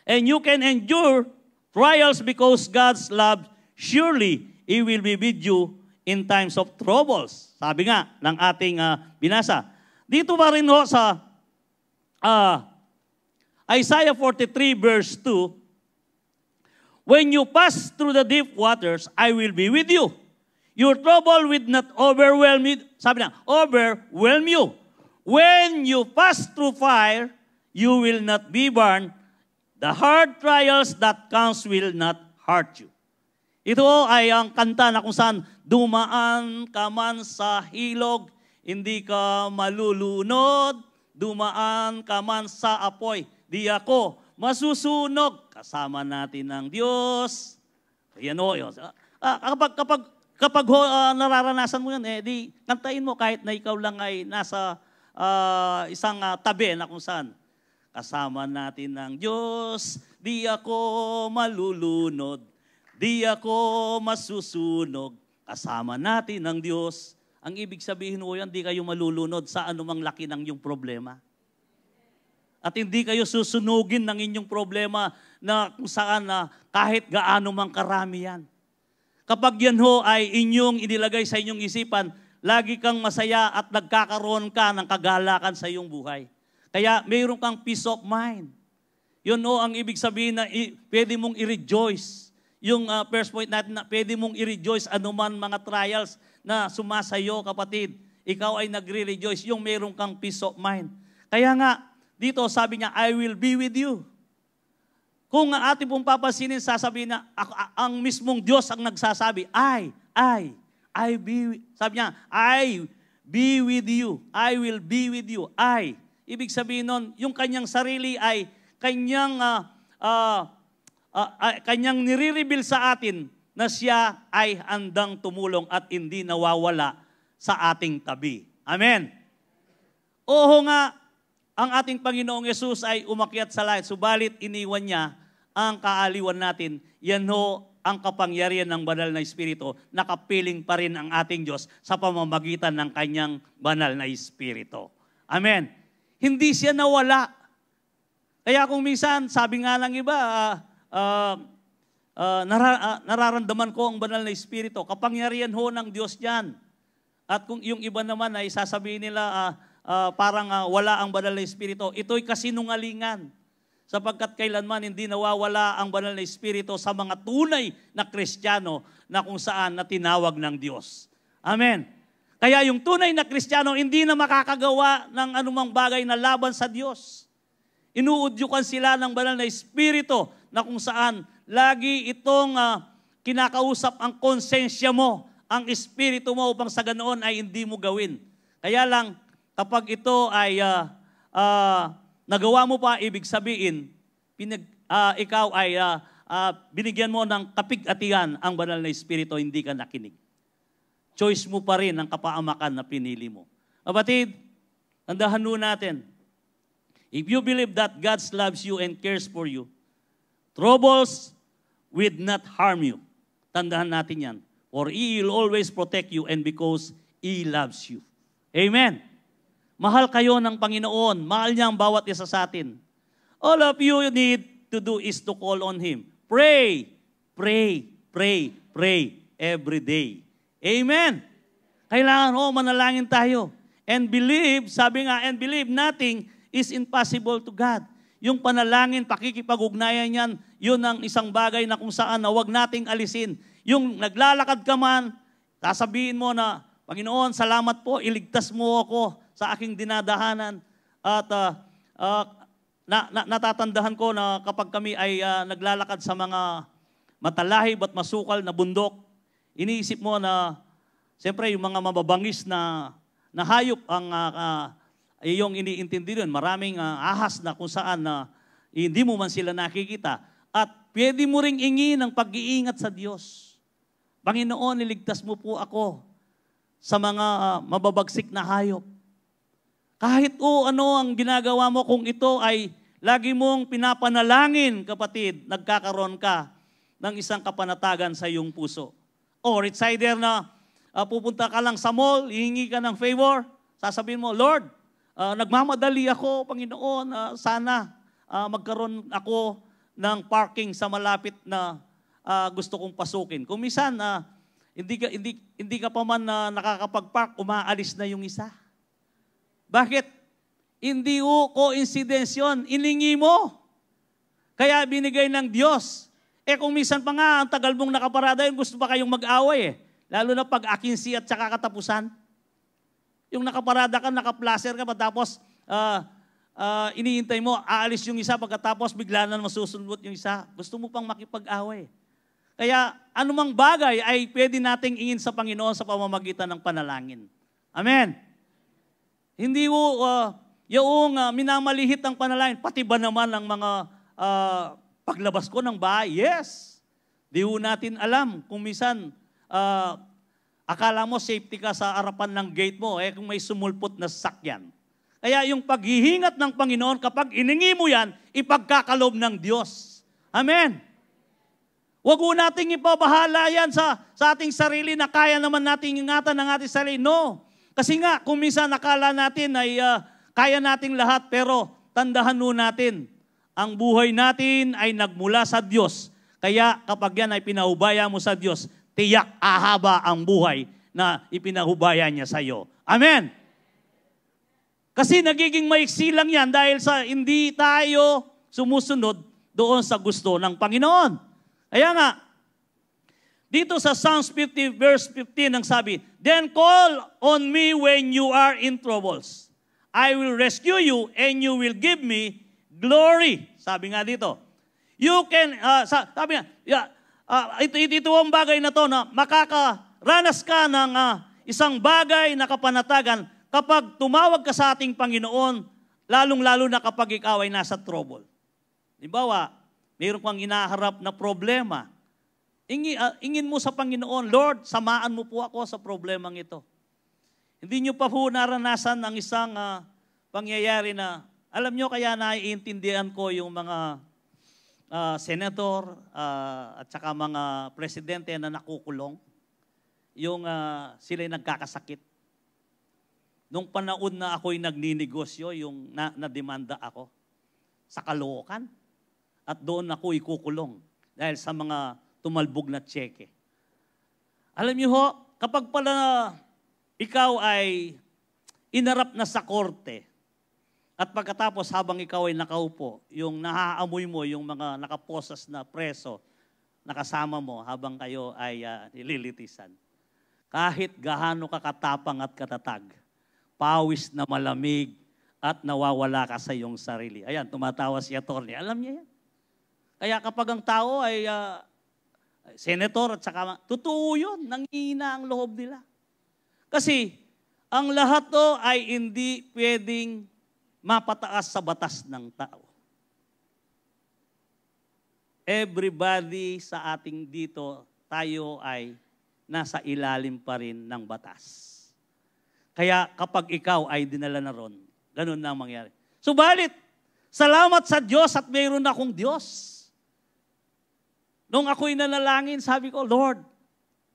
And you can endure trials because God's love, surely He will be with you in times of troubles. Sabi nga ng ating binasa. Dito pa rin ho sa Isaiah 43 verse 2, when you pass through the deep waters, I will be with you. Your trouble will not overwhelm you. Sabi na, overwhelm you. When you pass through fire, you will not be burned. The hard trials that comes will not hurt you. Ito ay ang kanta na kung saan dumaan ka man sa hilog, hindi ka malulunod. Dumaan ka man sa apoy, di ako masusunog. Kasama natin ng Diyos. Yan o. Kapag nararanasan mo yan, di kantahin mo kahit na ikaw lang ay nasa isang tabi na kung saan. Kasama natin ng Diyos, di ako malulunod, di ako masusunog. Kasama natin ng Diyos. Ang ibig sabihin mo yan, di kayo malulunod sa anumang laki ng inyong problema. At hindi kayo susunugin ng inyong problema na kung saan kahit gaano mang karami yan. Kapag yan ho ay inyong inilagay sa inyong isipan, lagi kang masaya at nagkakaroon ka ng kagalakan sa iyong buhay. Kaya mayroon kang peace of mind. Yun o ang ibig sabihin na pwede mong i-rejoice. Yung first point natin na pwede mong i-rejoice anuman mga trials na sumasayo, kapatid. Ikaw ay nagre-rejoice. Yung mayroon kang peace of mind. Kaya nga, dito sabi niya, I will be with you. Kung ating pong papasinin, sasabihin na, ang mismong Diyos ang nagsasabi, sabi niya, I be with you. I will be with you. Ibig sabihin nun, yung kanyang sarili ay kanyang nire-reveal sa atin na siya ay handang tumulong at hindi nawawala sa ating tabi. Amen. Oo nga, ang ating Panginoong Yesus ay umakyat sa langit, subalit iniwan niya ang kaaliwan natin. Yan ho ang kapangyarihan ng banal na Espiritu, nakapiling pa rin ang ating Diyos sa pamamagitan ng kanyang banal na Espiritu. Amen. Hindi siya nawala. Kaya kung minsan, sabi nga ng iba, nararamdaman ko ang banal na Espiritu. Kapangyarihan ho ng Diyos yan. At kung yung iba naman ay sasabihin nila, parang wala ang banal na Espiritu, ito'y kasinungalingan. Sapagkat kailanman hindi nawawala ang banal na Espiritu sa mga tunay na Kristiyano na kung saan na tinawag ng Diyos. Amen. Kaya yung tunay na Kristiyano hindi na makakagawa ng anumang bagay na laban sa Diyos. Inuudyukan sila ng banal na Espiritu na kung saan lagi itong kinakausap ang konsensya mo, ang Espiritu mo upang sa ganoon ay hindi mo gawin. Kaya lang, kapag ito ay nagawa mo pa, ibig sabihin, ikaw ay binigyan mo ng kapig-atihan ang banal na Espiritu, hindi ka nakinig. Choice mo pa rin ang kapaamakan na pinili mo. Kapatid, tandahan mo natin, if you believe that God loves you and cares for you, troubles will not harm you. Tandahan natin yan. For He will always protect you and because He loves you. Amen. Mahal kayo ng Panginoon. Mahal niya ang bawat isa sa atin. All of you need to do is to call on Him. Pray, pray, pray, pray every day. Amen. Kailangan manalangin tayo. And believe, sabi nga, and believe nothing is impossible to God. Yung panalangin, pakikipag-ugnayan yan, yun ang isang bagay na kung saan na huwag nating alisin. Yung naglalakad ka man, sasabihin mo na, Panginoon, salamat po, iligtas mo ako sa aking dinadahanan. At natatandahan ko na kapag kami ay naglalakad sa mga matalahib at masukal na bundok, iniisip mo na, siyempre, yung mga mababangis na hayop ang iyong iniintindi doon. Maraming ahas na kung saan hindi mo man sila nakikita. At pwede mo ring ingi ng pag-iingat sa Diyos. Panginoon, niligtas mo po ako sa mga mababagsik na hayop. Kahit ano ang ginagawa mo, kung ito ay lagi mong pinapanalangin, kapatid, nagkakaroon ka ng isang kapanatagan sa iyong puso. Or it's either na pupunta ka lang sa mall, hihingi ka ng favor, sasabihin mo, Lord, nagmamadali ako, Panginoon, sana magkaroon ako ng parking sa malapit na gusto kong pasukin. Kung minsan, hindi ka pa man nakakapag-park, umaalis na yung isa. Bakit? Hindi coincidence yun. Iningi mo. Kaya binigay ng Diyos. Kung minsan pa nga, ang tagal mong nakaparada yun, gusto pa kayong mag-away Lalo na pag akinsi at saka katapusan. Yung nakaparada ka, nakaplacer ka, tapos iniintay mo, aalis yung isa, pagkatapos bigla na masusulbot yung isa. Gusto mo pang makipag-away. Kaya anumang bagay ay pwede nating ingin sa Panginoon sa pamamagitan ng panalangin. Amen. Hindi yung minamalihit ang panalangin, pati ba naman ang mga paglabas ko ng bahay? Yes. Di natin alam kung minsan akala mo safety ka sa harapan ng gate mo, kung may sumulpot na sasakyan. Kaya yung paghihingat ng Panginoon, kapag iningi mo yan, ipagkakalob ng Diyos. Amen. Huwag po nating ipabahala yan sa ating sarili na kaya naman nating ingatan ng ating sarili. No. Kasi nga, kung minsan nakala natin ay kaya nating lahat, pero tandahan mo natin, ang buhay natin ay nagmula sa Diyos. Kaya kapag yan ay pinahubaya mo sa Diyos, tiyak ahaba ang buhay na ipinahubaya niya sa iyo. Amen. Kasi nagiging maiksi lang yan dahil sa hindi tayo sumusunod doon sa gusto ng Panginoon. Kaya nga, dito sa Psalms 50 verse 15 ang sabi, Then call on me when you are in troubles. I will rescue you and you will give me glory. Sabi nga dito. You can, sabi nga, ito ang bagay na to na makakaranas ka ng isang bagay na kapanatagan kapag tumawag ka sa ating Panginoon, lalong-lalo na kapag ikaw ay nasa trouble. Halimbawa, mayroon kang inaharap na problema. Ingin mo sa Panginoon, Lord, samaan mo po ako sa problemang ito. Hindi nyo pa po naranasan ang isang pangyayari na, alam nyo kaya naiintindihan ko yung mga senator at saka mga presidente na nakukulong, yung sila'y nagkakasakit. Nung panahon na ako'y nagninegosyo, yung nademanda ako sa Caloocan, at doon ako ikukulong dahil sa mga tumalbog na tseke. Alam niyo ho, kapag pala ikaw ay inarap na sa korte at pagkatapos habang ikaw ay nakaupo, yung naaamoy mo yung mga nakaposas na preso nakasama mo habang kayo ay nililitisan. Kahit gaano ka katapang at katatag, pawis na malamig at nawawala ka sa iyong sarili. Ayan, tumatawa si attorney. Alam niya yan. Kaya kapag ang tao ay senator at saka, totoo yun, nanghihina ang loob nila. Kasi ang lahat to ay hindi pwedeng mapataas sa batas ng tao. Everybody sa ating dito, tayo ay nasa ilalim pa rin ng batas. Kaya kapag ikaw ay dinala na ron, ganun na ang mangyari. Subalit, salamat sa Diyos at mayroon akong Diyos. Nung ako'y nanalangin, sabi ko, Lord,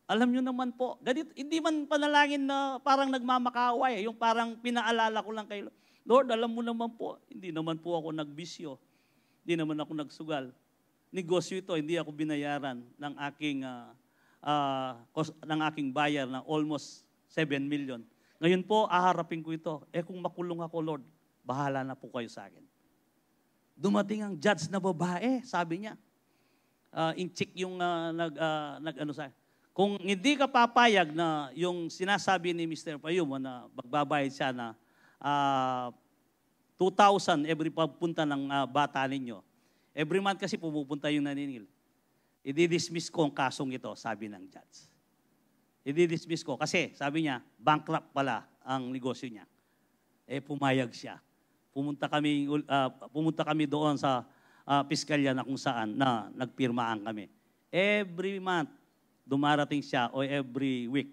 alam nyo naman po, ganito, hindi man panalangin na parang nagmamakaway, yung parang pinaalala ko lang kay Lord, alam mo naman po, hindi naman po ako nagbisyo, hindi naman ako nagsugal. Negosyo ito, hindi ako binayaran ng aking bayar na almost 7 million. Ngayon po, aharapin ko ito. Kung makulong ako, Lord, bahala na po kayo sa akin. Dumating ang judge na babae, sabi niya. In-check yung ano sa kung hindi ka papayag na yung sinasabi ni Mr. Payumo na magbabayad siya na 2,000 every pagpunta ng bata ninyo. Every month kasi pumupunta yung naniningil. I-dismiss ko ang kasong ito, sabi ng judge. I-dismiss ko kasi sabi niya, bankrupt pala ang negosyo niya. Pumayag siya. Pumunta kami doon sa piskalya na kung saan na nagpirmaan kami. Every month, dumarating siya o every week,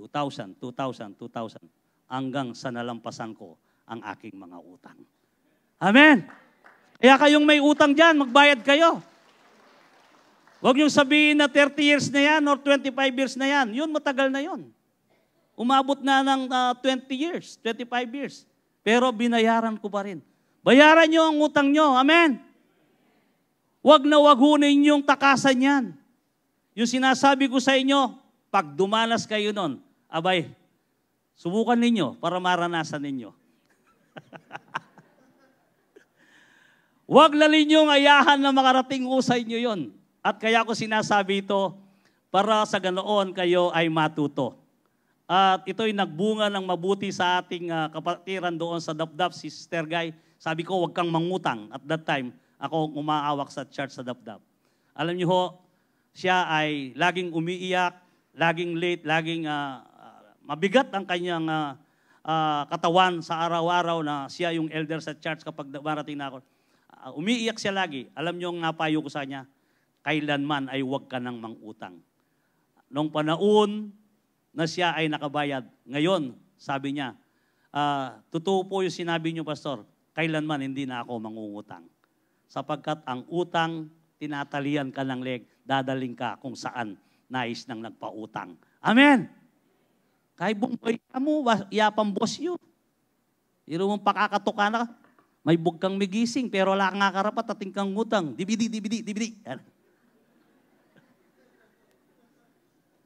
2,000, 2,000, 2,000 hanggang sa nalampasan ko ang aking mga utang. Amen! Kaya kayong may utang dyan, magbayad kayo. Huwag niyong sabihin na 30 years na yan or 25 years na yan. Yun, matagal na yun. Umabot na ng 20 years, 25 years. Pero binayaran ko pa rin. Bayaran niyo ang utang niyo. Amen! Huwag na hunin yung takasan yan. Yung sinasabi ko sa inyo, pag dumanas kayo nun, abay, subukan ninyo para maranasan ninyo. Huwag na ninyong ayahan na makarating sa inyo yon. At kaya ko sinasabi ito, para sa ganoon kayo ay matuto. At ito'y nagbunga ng mabuti sa ating kapatiran doon sa Dapdap, si Sister Guy. Sabi ko, huwag kang mangutang. At that time, ako umaawak sa church sa Dapdap. Alam niyo ho, siya ay laging umiiyak, laging late, laging mabigat ang kanyang katawan sa araw-araw na siya yung elder sa church kapag marating na ako. Umiiyak siya lagi. Alam niyo ang napayo ko sa kanya, kailanman ay huwag ka nang mangutang. Noong panahon na siya ay nakabayad, ngayon, sabi niya, totoo po yung sinabi niyo, Pastor, kailanman hindi na ako mangungutang. Sapagkat ang utang, tinatalian ka ng leg, dadaling ka kung saan nais nang nagpautang. Amen! Kahit bumboy ka mo, yapang boss yun. Iro mong pakakatuka na, may bugkang migising, pero wala kang karapat, ating kang ngutang. Dibidi.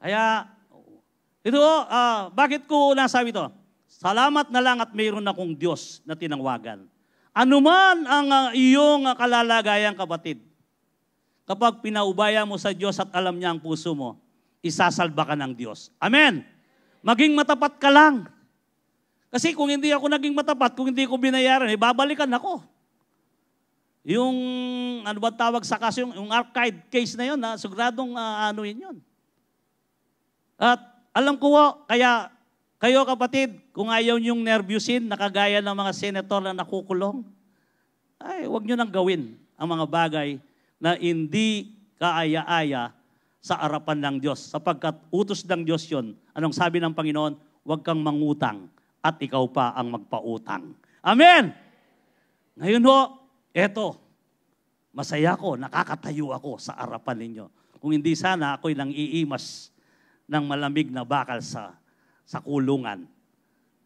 Kaya, ito, bakit ko nasabi ito? Salamat na lang at mayroon akong Diyos na tinangwagan. Ano man ang iyong kalalagayan, kapatid, kapag pinaubaya mo sa Diyos at alam niya ang puso mo, isasalba ka ng Diyos. Amen! Maging matapat ka lang. Kasi kung hindi ako naging matapat, kung hindi ko binayaran, babalikan ako. Yung, ano ba tawag sa kaso, yung archive case na yun, sugradong yun. At alam ko, kaya kayo kapatid, kung ayaw niyong nervyusin, nakagaya ng mga senator na nakukulong, ay huwag niyo nang gawin ang mga bagay na hindi kaaya-aya sa harapan ng Diyos. Sapagkat utos ng Diyos yun. Anong sabi ng Panginoon? Huwag kang mangutang at ikaw pa ang magpautang. Amen! Ngayon ho, eto, masaya ko, nakakatayo ako sa harapan ninyo. Kung hindi sana ako'y nang iimas ng malamig na bakal sa kulungan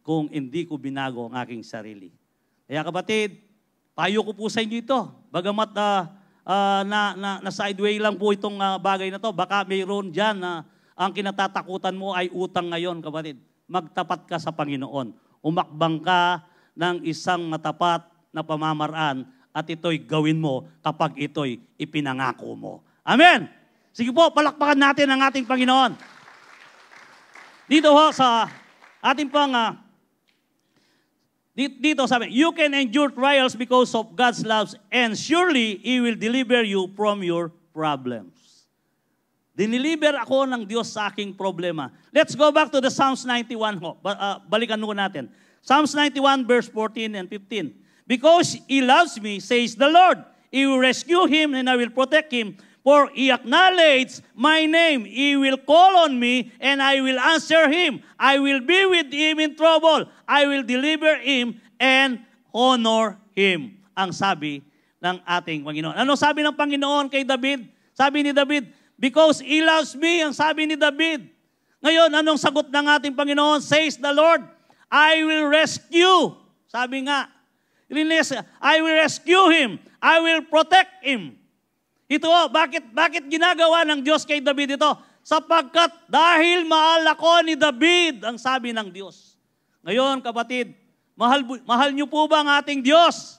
kung hindi ko binago ang aking sarili. Kaya kapatid, payo ko po sa inyo ito. Bagamat na sideway lang po itong bagay na to, baka mayroon dyan na ang kinatatakutan mo ay utang ngayon, kapatid. Magtapat ka sa Panginoon. Umakbang ka ng isang matapat na pamamaraan at ito'y gawin mo kapag ito'y ipinangako mo. Amen! Sige po, palakpakan natin ang ating Panginoon. Dito ho sa ating dito sabi, you can endure trials because of God's love and surely He will deliver you from your problems. Diniliber ako ng Diyos sa aking problema. Let's go back to the Psalms 91 ho. Balikan ho natin. Psalms 91 verse 14 and 15. Because He loves me, says the Lord, He will rescue him and I will protect him. For He acknowledged my name. He will call on me and I will answer him. I will be with him in trouble. I will deliver him and honor him. Ang sabi ng ating Panginoon. Ano sabi ng Panginoon kay David? Sabi ni David, because He loves me, ang sabi ni David. Ngayon, anong sagot ng ating Panginoon? Says the Lord, I will rescue. Sabi nga, I will rescue him. I will protect him. Ito, bakit ginagawa ng Diyos kay David ito? Sapagkat dahil mahal ako ni David, ang sabi ng Diyos. Ngayon, kapatid, mahal niyo po ba ang ating Diyos?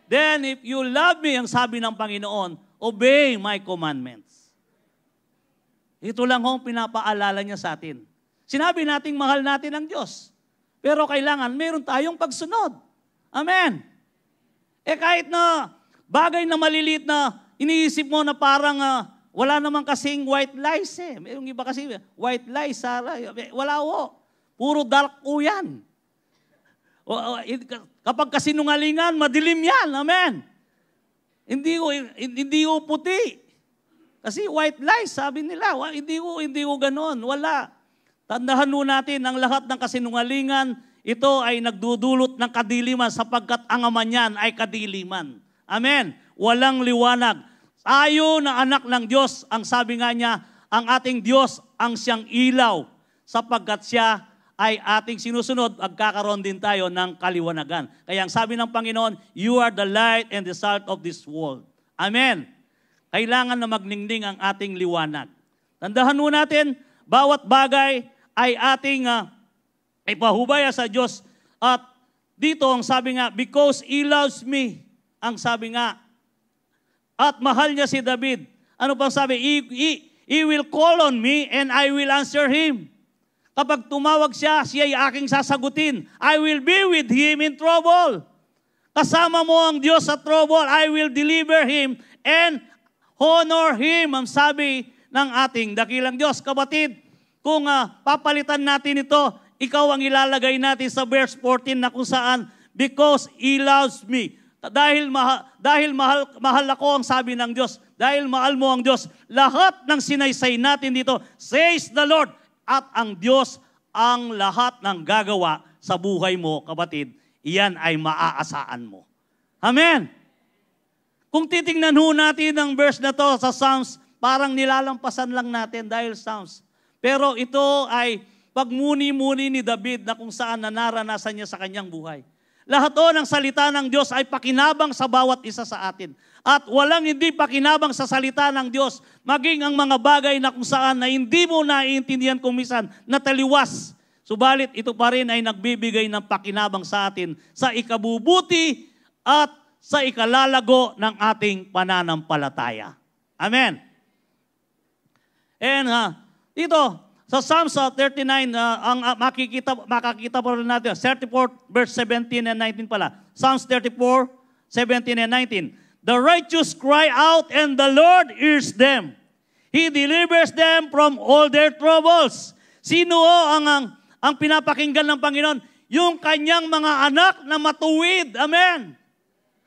Then if you love me, ang sabi ng Panginoon, obey my commandments. Ito lang ho pinapaalala niya sa atin. Sinabi nating mahal natin ang Diyos. Pero kailangan meron tayong pagsunod. Amen. Kahit na bagay na maliliit na iniisip mo na parang wala naman kasing white lies eh. Mayroong iba kasi white lies, Sarah. Wala ho. Puro dark po yan. Kapag kasinungalingan, madilim yan. Amen. Hindi ho puti. Kasi white lies, sabi nila. Hindi ho ganon. Wala. Tandahan ho natin, ang lahat ng kasinungalingan, ito ay nagdudulot ng kadiliman sapagkat ang ama niyan ay kadiliman. Amen. Walang liwanag. Tayo na anak ng Diyos, ang sabi nga niya, ang ating Diyos ang siyang ilaw sapagkat siya ay ating sinusunod, magkakaroon din tayo ng kaliwanagan. Kaya ang sabi ng Panginoon, you are the light and the salt of this world. Amen. Kailangan na magningning ang ating liwanag. Tandahan mo natin, bawat bagay ay ating ipahubaya sa Diyos. At dito ang sabi nga, because He loves me, ang sabi nga, at mahal niya si David. Ano pang sabi? He will call on me and I will answer him. Kapag tumawag siya, siya ay aking sasagutin. I will be with him in trouble. Kasama mo ang Diyos sa trouble, I will deliver him and honor him. Ang sabi ng ating dakilang Diyos. Kapatid, kung papalitan natin ito, ikaw ang ilalagay natin sa verse 14 na kung saan, because He loves me. Dahil mahal ako ang sabi ng Diyos. Dahil mahal mo ang Diyos. Lahat ng sinaysay natin dito, says the Lord. At ang Diyos ang lahat ng gagawa sa buhay mo, kapatid. Iyan ay maaasaan mo. Amen. Kung titingnan ho natin ang verse na to sa Psalms, parang nilalampasan lang natin dahil Psalms. Pero ito ay pagmuni-muni ni David na kung saan naranasan niya sa kanyang buhay. Lahat o ng salita ng Diyos ay pakinabang sa bawat isa sa atin. At walang hindi pakinabang sa salita ng Diyos, maging ang mga bagay na kung saan na hindi mo naiintindihan kung minsan na taliwas. Subalit ito pa rin ay nagbibigay ng pakinabang sa atin sa ikabubuti at sa ikalalago ng ating pananampalataya. Amen. And dito, sa Psalms 39, ang makakita pa rin natin, 34 verse 17 and 19 pala. Psalms 34, 17 and 19. The righteous cry out and the Lord hears them. He delivers them from all their troubles. Sino ang pinapakinggan ng Panginoon? Yung kanyang mga anak na matuwid. Amen.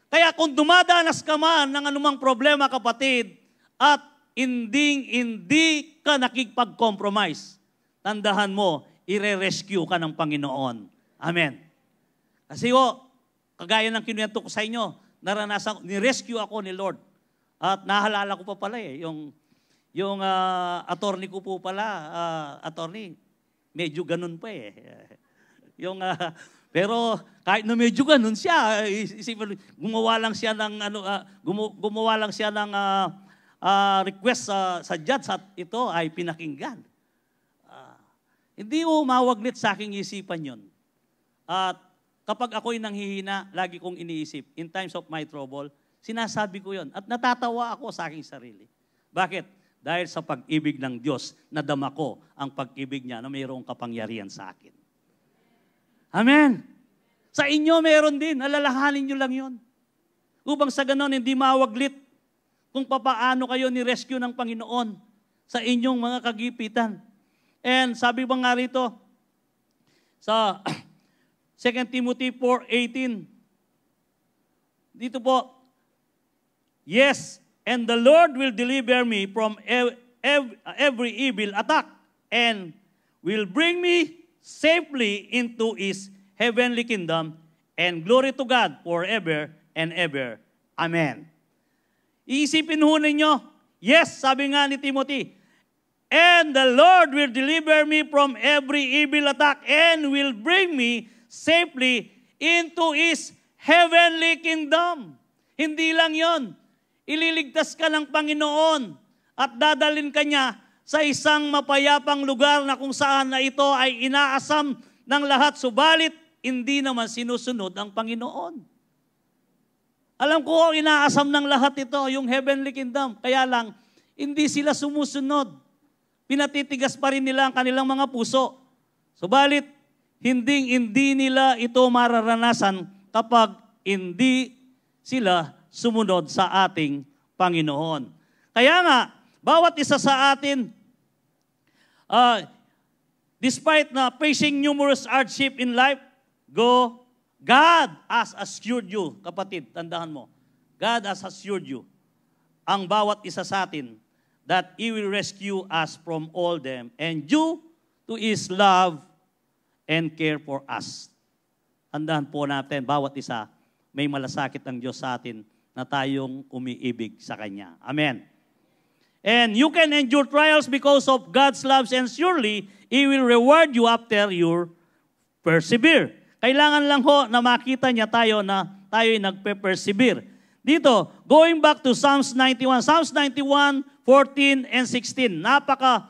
Kaya kung dumadanas ka man ng anumang problema, kapatid, at hindi ka nakikipag-compromise, tandahan mo, ire-rescue ka ng Panginoon. Amen. Kasi kagaya ng kinuwento ko sa inyo, naranasan, ni-rescue ako ni Lord. At nahalala ko pa pala yung attorney ko po pala, attorney, medyo ganun pa eh. Pero kahit na medyo ganun siya, gumawa lang siya ng request sa judge at ito ay pinakinggan. Hindi umawaglit sa aking isipan yun. At kapag ako'y nanghihina, lagi kong iniisip, in times of my trouble, sinasabi ko yun. At natatawa ako sa aking sarili. Bakit? Dahil sa pag-ibig ng Diyos, nadama ko ang pag-ibig niya na mayroong kapangyarihan sa akin. Amen. Sa inyo meron din, alalahanin nyo lang yun. Upang sa ganon, hindi mawaglit kung papaano kayo ni-rescue ng Panginoon sa inyong mga kagipitan. And sabi ba nga rito, sa 2 Timothy 4:18, dito po, yes, and the Lord will deliver me from every evil attack and will bring me safely into His heavenly kingdom, and glory to God forever and ever. Amen. Iisipin ho ninyo, yes, sabi nga ni Timothy, and the Lord will deliver me from every evil attack and will bring me safely into His heavenly kingdom. Hindi lang yon. Ililigtas ka ng Panginoon at dadalhin ka niya sa isang mapayapang lugar na kung saan na ito ay inaasam ng lahat, subalit hindi naman sinusunod ang Panginoon. Alam ko, inaasam ng lahat ito, yung heavenly kingdom. Kaya lang, hindi sila sumusunod. Pinatitigas pa rin nila ang kanilang mga puso. Subalit, hindi nila ito mararanasan kapag hindi sila sumunod sa ating Panginoon. Kaya nga, bawat isa sa atin, despite na facing numerous hardship in life, God has assured you, kapatid, tandaan mo, God has assured you, ang bawat isa sa atin, that He will rescue us from all them and due to His love and care for us. Tandaan po natin, bawat isa, may malasakit ang Diyos sa atin na tayong umiibig sa Kanya. Amen. And you can endure trials because of God's love and surely He will reward you after you persevere. Kailangan lang ho na makita niya tayo na tayo'y nagpe-persevere. Dito, going back to Psalms 91. Psalms 91, 14 and 16. Napaka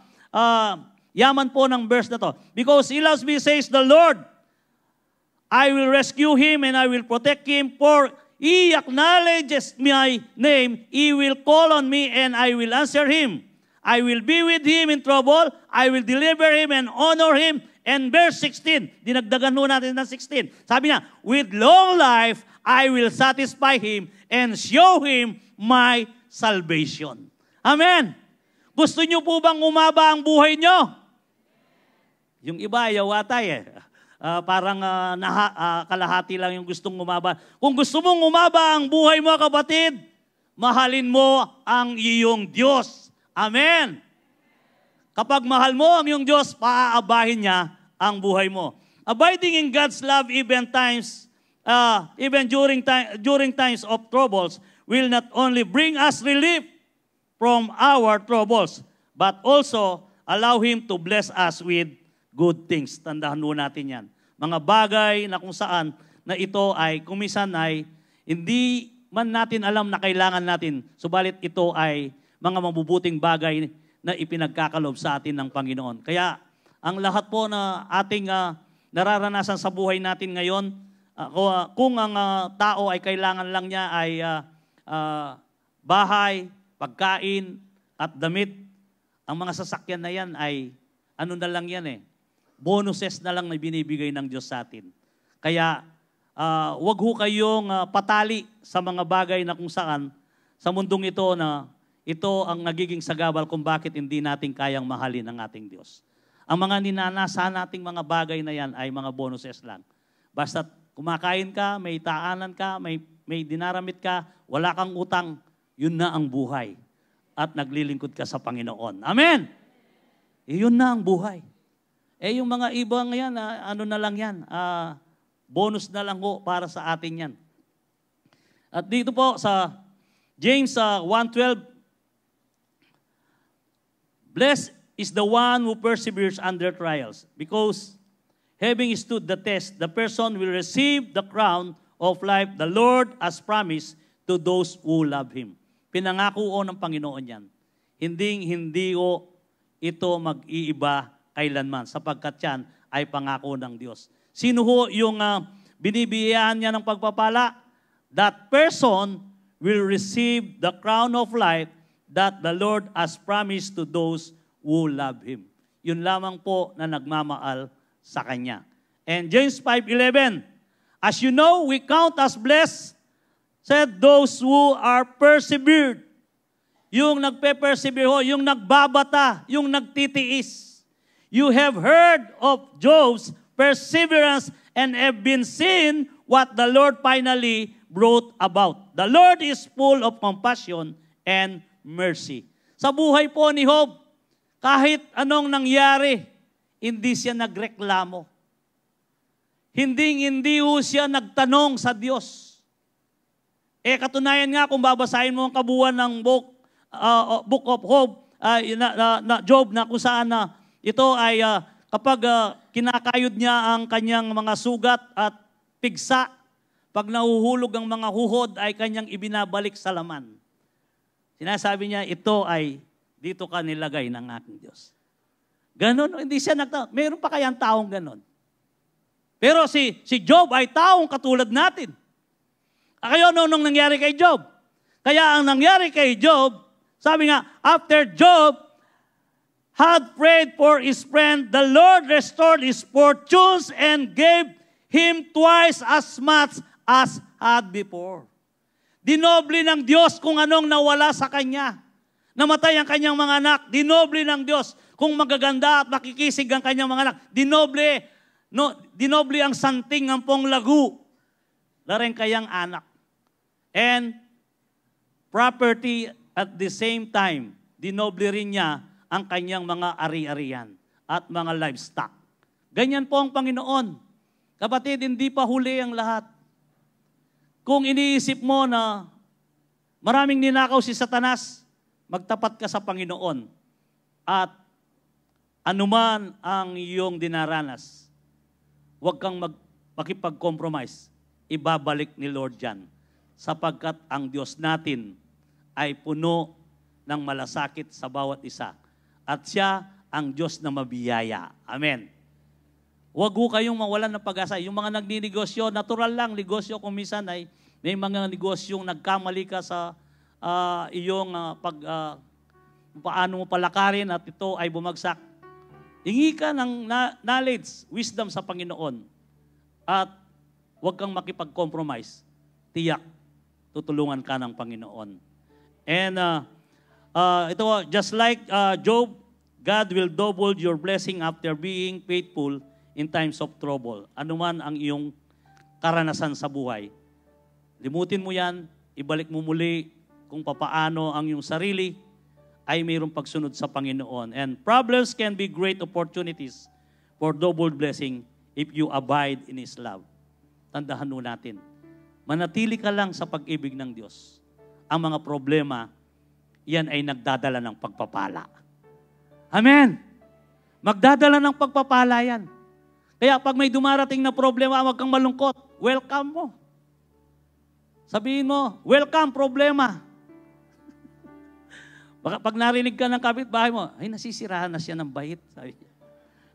yaman po ng verse na to. Because He loves me, says the Lord, I will rescue him and I will protect him, for He acknowledges my name. He will call on me and I will answer him. I will be with him in trouble. I will deliver him and honor him. And verse 16, dinagdagan ho natin ng 16. Sabi niya, with long life, I will satisfy him and show him my salvation. Amen. Gusto niyo po bang umaba ang buhay niyo? Yung iba, ayaw atay kalahati lang yung gustong umaba. Kung gusto mong umaba ang buhay mo, kapatid, mahalin mo ang iyong Diyos. Amen. Kapag mahal mo ang iyong Diyos, paaabahin niya ang buhay mo. Abiding in God's love even during times of troubles will not only bring us relief from our troubles, but also allow Him to bless us with good things. Tandaan mo natin yan. Mga bagay na kung saan na ito ay kumisan ay hindi man natin alam na kailangan natin, subalit ito ay mga mabubuting bagay na ipinagkakalob sa atin ng Panginoon. Kaya ang lahat po na ating nararanasan sa buhay natin ngayon, kung ang tao ay kailangan lang niya ay bahay, pagkain, at damit, ang mga sasakyan na yan ay ano na lang yan bonuses na lang na binibigay ng Diyos sa atin. Kaya wag ho kayong patali sa mga bagay na kung saan sa mundong ito na ito ang nagiging sagabal kung bakit hindi natin kayang mahalin ang ating Diyos. Ang mga ninanasa nating mga bagay na yan ay mga bonuses lang. Basta kumakain ka, may taanan ka, may dinaramit ka, wala kang utang, yun na ang buhay. At naglilingkod ka sa Panginoon. Amen! Yun na ang buhay. Yung mga ibang yan, ano na lang yan, bonus na lang ho para sa atin yan. At dito po sa James 1:12, blessed is the one who perseveres under trials, because having stood the test, the person will receive the crown of life the Lord has promised to those who love Him. Pinangako o ng Panginoon yan. Hindi o ito mag-iiba kailanman, sapagkat yan ay pangako ng Diyos. Sino ho yung binibigyan niya ng pagpapala? That person will receive the crown of life that the Lord has promised to those who love Him. Yun lamang po na nagmamahal sa Kanya. And James 5:11, as you know, we count as blessed, said those who are persevered. Yung nagpe-persevere ho, yung nagbabata, yung nagtitiis. You have heard of Job's perseverance and have been seen what the Lord finally brought about. The Lord is full of compassion and mercy. Sa buhay po ni Job, kahit anong nangyari, hindi siya nagreklamo. Hindi ho siya nagtanong sa Diyos. Katunayan nga kung babasahin mo ang kabuuan ng Book of Job, Job na kung saan na ito ay kapag kinakayod niya ang kanyang mga sugat at pigsa, pag nahuhulog ang mga huhod ay kanyang ibinabalik sa laman. Sinasabi niya, ito ay dito ka nilagay ng aking Diyos. Ganon, hindi siya nagtanong. Meron pa kayang taong ganon? Pero si Job ay taong katulad natin. Kayo nung nangyari kay Job. Kaya ang nangyari kay Job, sabi nga, after Job had prayed for his friend, the Lord restored his fortunes and gave him twice as much as had before. Dinoble ng Diyos kung anong nawala sa kanya. Namatay ang kanyang mga anak, dinoble ng Diyos. Kung magaganda at makikisig ang kanyang mga anak, dinoble ang santing ng pong lagu. Lareng kayang anak. And property at the same time, dinoble rin niya ang kanyang mga ari-arian at mga livestock. Ganyan po ang Panginoon. Kapatid, hindi pa huli ang lahat. Kung iniisip mo na maraming ninakaw si Satanas, magtapat ka sa Panginoon. At anuman ang iyong dinaranas, huwag kang makipag-compromise. Ibabalik ni Lord yan. Sapagkat ang Diyos natin ay puno ng malasakit sa bawat isa. At siya ang Diyos na mabiyaya. Amen. Huwag ho kayong mawalan ng pag-asa. Yung mga nagninegosyo, natural lang, negosyo kung minsan ay may mga negosyong nagkamali ka sa iyong paano mo palakarin at ito ay bumagsak. Hingi ka ng knowledge, wisdom sa Panginoon. At huwag kang makipag-compromise. Tiyak, tutulungan ka ng Panginoon. And ito, just like Job, God will double your blessing after being faithful in times of trouble. Ano man ang iyong karanasan sa buhay. Limutin mo yan, ibalik mo muli kung papaano ang iyong sarili ay mayroong pagsunod sa Panginoon. And problems can be great opportunities for double blessing if you abide in His love. Tandahan mo natin. Manatili ka lang sa pag-ibig ng Diyos. Ang mga problema, yan ay nagdadala ng pagpapala. Amen! Magdadala ng pagpapala yan. Kaya pag may dumarating na problema, huwag kang malungkot. Welcome mo. Sabihin mo, welcome problema. Baka pag narinig ka ng kapitbahay mo, ay nasisirahan na siya ng bait. Sabi niya.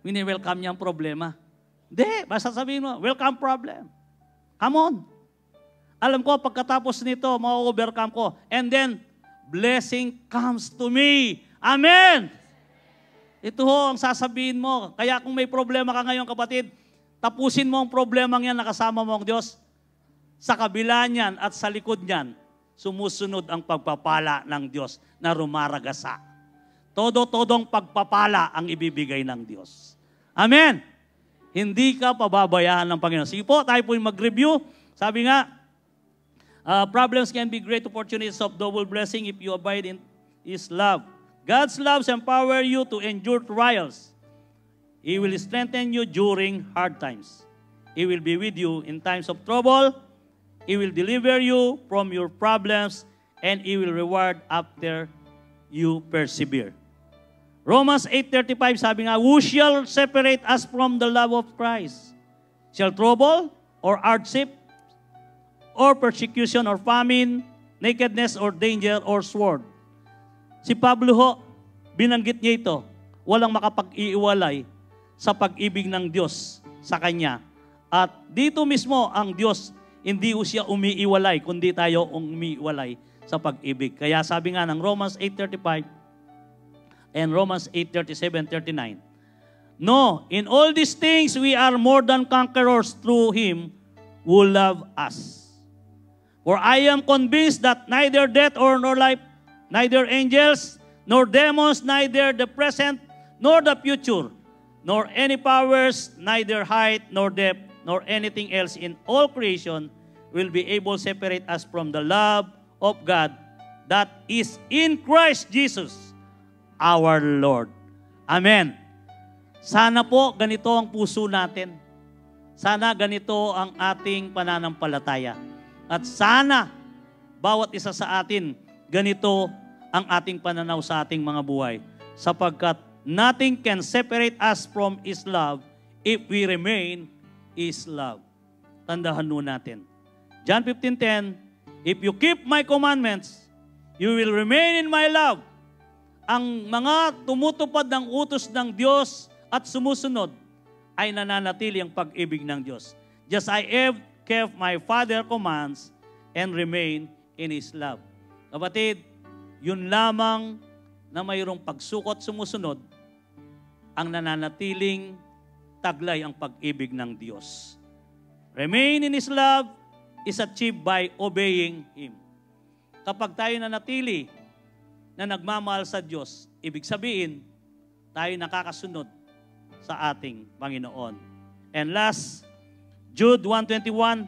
Wini-welcome niya ang problema. Hindi, basta sabihin mo, welcome problem. Come on. Alam ko, pagkatapos nito, ma-overcome ko. And then, blessing comes to me. Amen! Ito ho ang sasabihin mo. Kaya kung may problema ka ngayon, kapatid, tapusin mo ang problemang yan, nakasama mo ang Diyos. Sa kabila niyan at sa likod niyan, sumusunod ang pagpapala ng Diyos na rumaragasa. Todo-todong pagpapala ang ibibigay ng Diyos. Amen! Hindi ka pababayaan ng Panginoon. Sige po, tayo po yung mag-review. Sabi nga, problems can be great opportunities of double blessing if you abide in His love. God's love empower you to endure trials. He will strengthen you during hard times. He will be with you in times of trouble. He will deliver you from your problems, and He will reward after you persevere. Romans 8:35 sabi nga, who shall separate us from the love of Christ? Shall trouble, or hardship, or persecution, or famine, nakedness, or danger, or sword? Si Pablo ho, binanggit niya ito, walang makapag-iiwalay sa pag-ibig ng Diyos sa kanya. At dito mismo ang Diyos, hindi siya umiiwalay, kundi tayo umiiwalay sa pag-ibig. Kaya sabi nga ng Romans 8:35 and Romans 8:37-39, no, in all these things we are more than conquerors through Him who loved us. For I am convinced that neither death or nor life, neither angels, nor demons, neither the present, nor the future, nor any powers, neither height, nor depth, nor anything else in all creation will be able to separate us from the love of God that is in Christ Jesus, our Lord. Amen. Sana po ganito ang puso natin. Sana ganito ang ating pananampalataya. At sana bawat isa sa atin, ganito ang ating pananaw sa ating mga buhay. Sapagkat nothing can separate us from His love if we remain His love. Tandahan nun natin. John 15:10, if you keep my commandments, you will remain in my love. Ang mga tumutupad ng utos ng Diyos at sumusunod ay nananatili ang pag-ibig ng Diyos. Just I have kept my Father's commands and remain in His love. Kapatid, yun lamang na mayroong pagsukot sumusunod ang nananatiling taglay ang pag-ibig ng Diyos. Remain in His love is achieved by obeying Him. Kapag tayo nanatili na nagmamahal sa Diyos, ibig sabihin, tayo nakakasunod sa ating Panginoon. And last, Jude 1:21,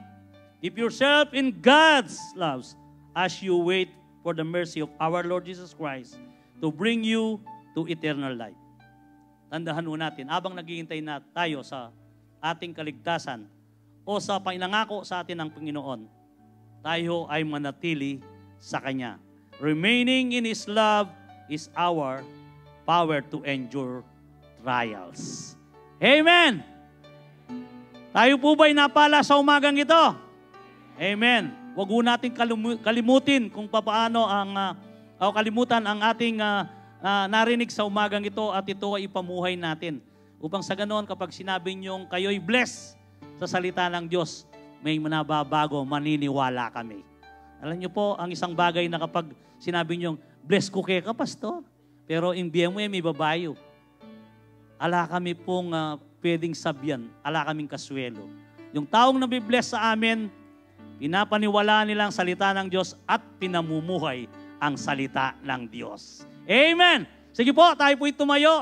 keep yourself in God's love as you wait for the mercy of our Lord Jesus Christ to bring you to eternal life. Tandahan mo natin, habang naghihintay na tayo sa ating kaligtasan o sa pinangako sa atin ng Panginoon, tayo ay manatili sa Kanya. Remaining in His love is our power to endure trials. Amen! Tayo po ba'y napala sa umagang ito? Amen. Huwag po natin kalimutin kung paano kalimutan ang ating narinig sa umagang ito at ito ay ipamuhay natin. Upang sa ganoon, kapag sinabi niyong kayo'y blessed sa salita ng Diyos, may manababago, maniniwala kami. Alam niyo po, ang isang bagay na kapag sinabi niyong, blessed ko kaya ka, pastor, pero imbiyan mo may babayo. Ala kami pong pwedeng sabyan, ala kaming kaswelo. Yung taong nabibless sa amin, pinapaniwala nilang salita ng Diyos at pinamumuhay ang salita ng Diyos. Amen! Sige po, tayo po'y tumayo.